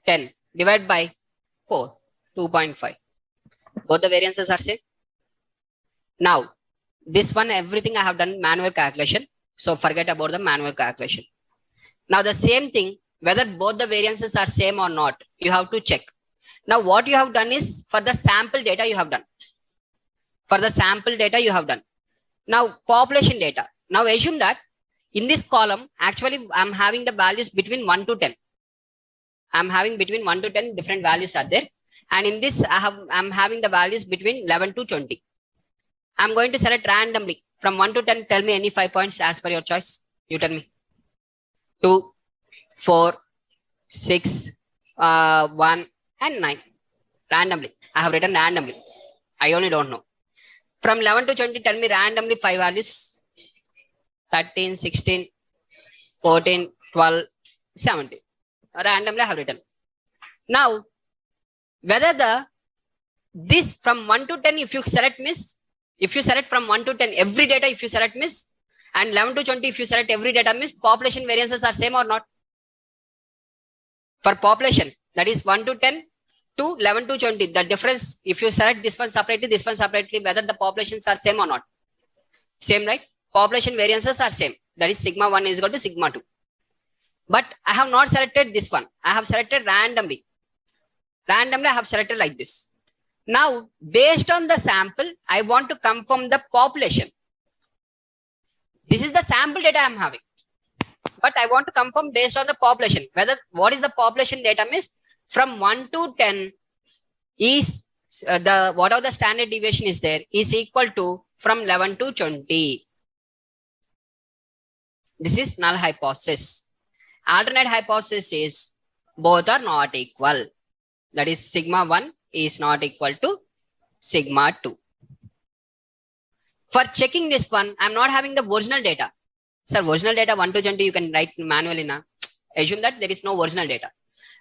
Speaker 1: 10 divided by 4, 2.5. Both the variances are same. Now, this one, everything I have done manual calculation. So forget about the manual calculation. Now the same thing, whether both the variances are same or not, you have to check. Now what you have done is, for the sample data you have done. For the sample data you have done. Now population data. Now assume that in this column, actually I'm having the values between 1 to 10. I'm having between 1 to 10 different values are there. And in this, I'm having the values between 11 to 20. I'm going to select randomly from 1 to 10. Tell me any 5 points as per your choice. You tell me. 2, 4, 6, 1, and 9. Randomly. I have written randomly. I only don't know. From 11 to 20, tell me randomly 5 values. 13, 16, 14, 12, 17. Randomly I have written. Now, whether this from 1 to 10, if you select miss, if you select from 1 to 10, every data if you select miss, and 11 to 20, if you select every data miss, population variances are same or not? For population, that is 1 to 10 to 11 to 20, the difference, if you select this one separately, whether the populations are same or not? Same, right? Population variances are same. That is sigma 1 is equal to sigma 2. But I have not selected this one. I have selected randomly. Randomly, I have selected like this. Now, based on the sample, I want to confirm the population. This is the sample data I am having. But I want to confirm based on the population. Whether what is the population data means from 1 to 10 is whatever the standard deviation is there is equal to from 11 to 20. This is null hypothesis. Alternate hypothesis is both are not equal. That is sigma 1 is not equal to sigma 2. For checking this one, I am not having the original data. Sir, original data 1 to 20 you can write manually now. Assume that there is no original data.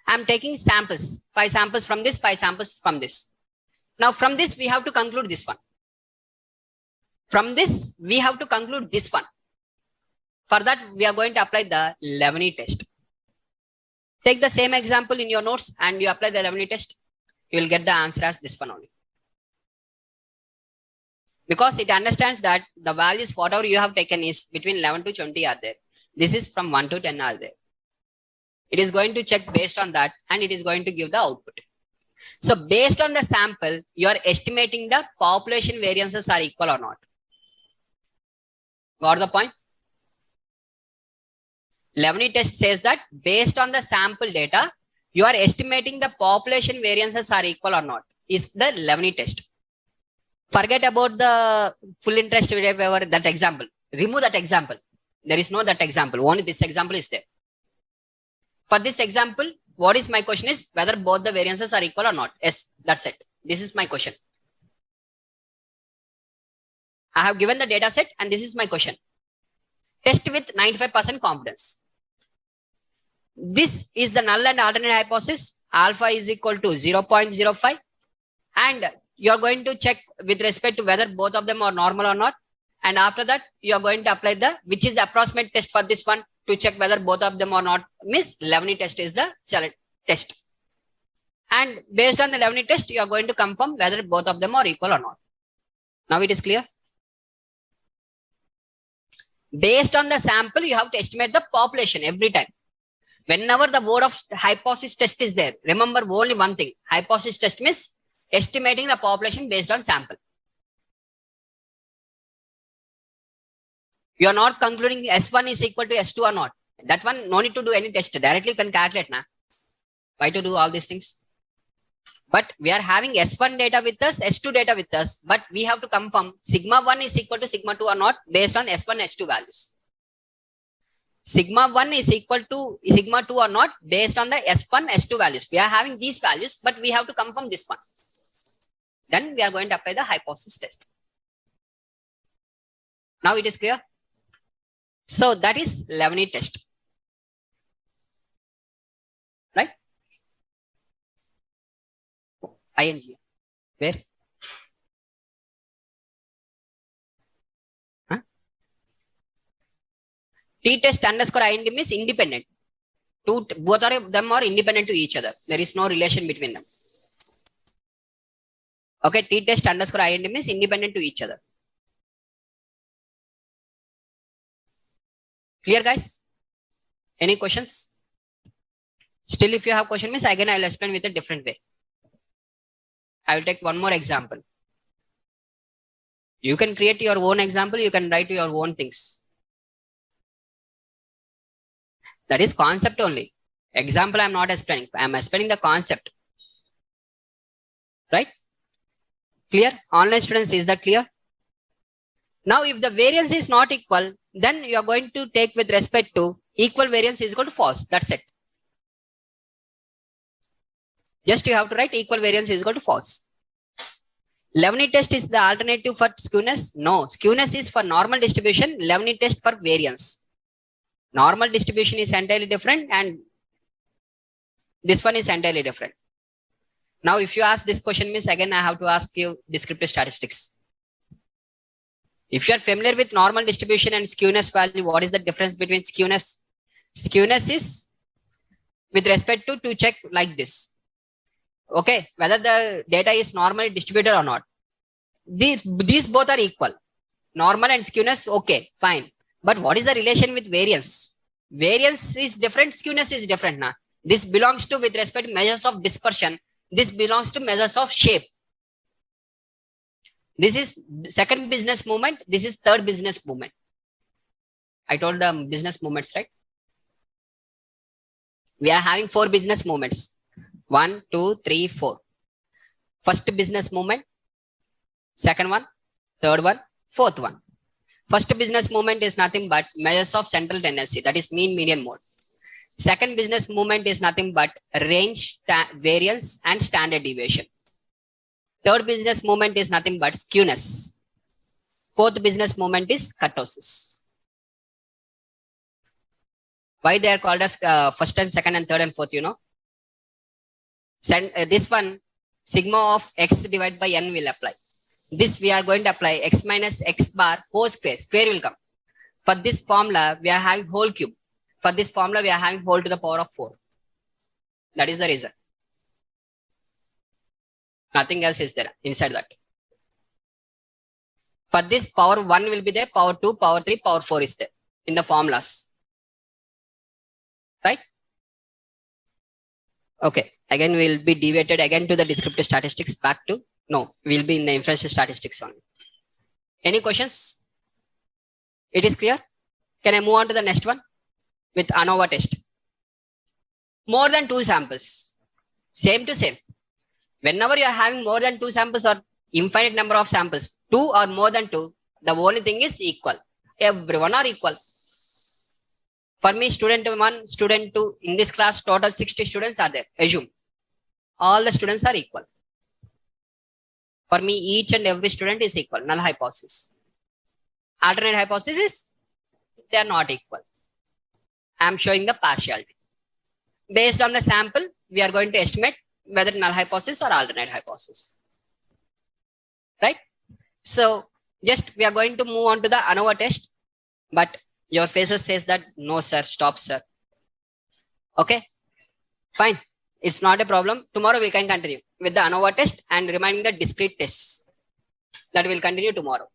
Speaker 1: I am taking samples, 5 samples from this, 5 samples from this. Now from this we have to conclude this one. From this we have to conclude this one. For that we are going to apply the Levene test. Take the same example in your notes and you apply the Levene test. You will get the answer as this one only. Because it understands that the values whatever you have taken is between 11 to 20 are there. This is from 1 to 10 are there. It is going to check based on that and it is going to give the output. So based on the sample, you are estimating the population variances are equal or not. Got the point? Levene test says that based on the sample data, you are estimating the population variances are equal or not. Is the Levene test. Forget about the full interest whatever that example. Remove that example. There is no that example. Only this example is there. For this example, what is my question is whether both the variances are equal or not. Yes, that's it. This is my question. I have given the data set and this is my question. Test with 95% confidence. This is the null and alternate hypothesis. Alpha is equal to 0.05 and you are going to check with respect to whether both of them are normal or not. And after that, you are going to apply the, which is the approximate test for this one to check whether both of them are not. Miss Levene test is the select test. And based on the Levene test, you are going to confirm whether both of them are equal or not. Now it is clear. Based on the sample, you have to estimate the population every time. Whenever the word of hypothesis test is there, remember only one thing. Hypothesis test means estimating the population based on sample. You are not concluding S1 is equal to S2 or not. That one, no need to do any test. Directly you can calculate now. Why to do all these things? But we are having S1 data with us, S2 data with us, but we have to confirm sigma 1 is equal to sigma 2 or not based on S1, S2 values. Sigma 1 is equal to sigma 2 or not based on the S1, S2 values. We are having these values, but we have to confirm this one. Then we are going to apply the hypothesis test. Now it is clear. So that is Leavenworth test. Right? ING. Where? Huh? T-test underscore IND means independent. Both of them are independent to each other. There is no relation between them. Okay, T-test underscore IND means independent to each other. Clear, guys? Any questions? Still, if you have question means again I will explain with a different way. I will take one more example. You can create your own example. You can write your own things. That is concept only. Example I am not explaining. I am explaining the concept. Right? Clear? Online students, is that clear? Now, if the variance is not equal, then you are going to take with respect to equal variance is equal to false. That's it. Just you have to write equal variance is equal to false. Leavenworth test is the alternative for skewness? No. Skewness is for normal distribution. Leavenworth test for variance. Normal distribution is entirely different and this one is entirely different. Now, if you ask this question means again I have to ask you descriptive statistics. If you are familiar with normal distribution and skewness value, what is the difference between skewness? Skewness is with respect to check like this. Okay, whether the data is normally distributed or not. These both are equal. Normal and skewness, okay, fine. But what is the relation with variance? Variance is different, skewness is different. Now, this belongs to with respect to measures of dispersion. This belongs to measures of shape. This is second business movement. This is third business movement. I told the business movements, right? We are having 4 business movements. 1, 2, 3, 4. First business movement. Second one. Third one. Fourth one. First business movement is nothing but measures of central tendency. That is mean, median, mode. Second business movement is nothing but range, variance, and standard deviation. Third business movement is nothing but skewness. Fourth business movement is kurtosis. Why they are called as first and second and third and fourth, you know? This one, sigma of x divided by n will apply. This we are going to apply x minus x bar whole square. Square will come. For this formula, we are having whole cube. For this formula, we are having whole to the power of 4. That is the reason. Nothing else is there inside that. For this, power 1 will be there, power 2, power 3, power 4 is there in the formulas. Right? Okay. Again, we will be deviated again to the descriptive statistics back to, no, we will be in the inferential statistics only. Any questions? It is clear? Can I move on to the next one with ANOVA test? More than 2 samples. Same to same. Whenever you are having more than 2 samples or infinite number of samples, 2 or more than 2, the only thing is equal. Everyone are equal. For me, student 1, student 2, in this class, total 60 students are there. Assume. All the students are equal. For me, each and every student is equal. Null hypothesis. Alternate hypothesis is, they are not equal. I am showing the partiality. Based on the sample, we are going to estimate whether null hypothesis or alternate hypothesis. Right? So, just we are going to move on to the ANOVA test. But your faces says that, no sir, stop sir. Okay? Fine. It's not a problem. Tomorrow we can continue with the ANOVA test and remaining the discrete tests. That will continue tomorrow.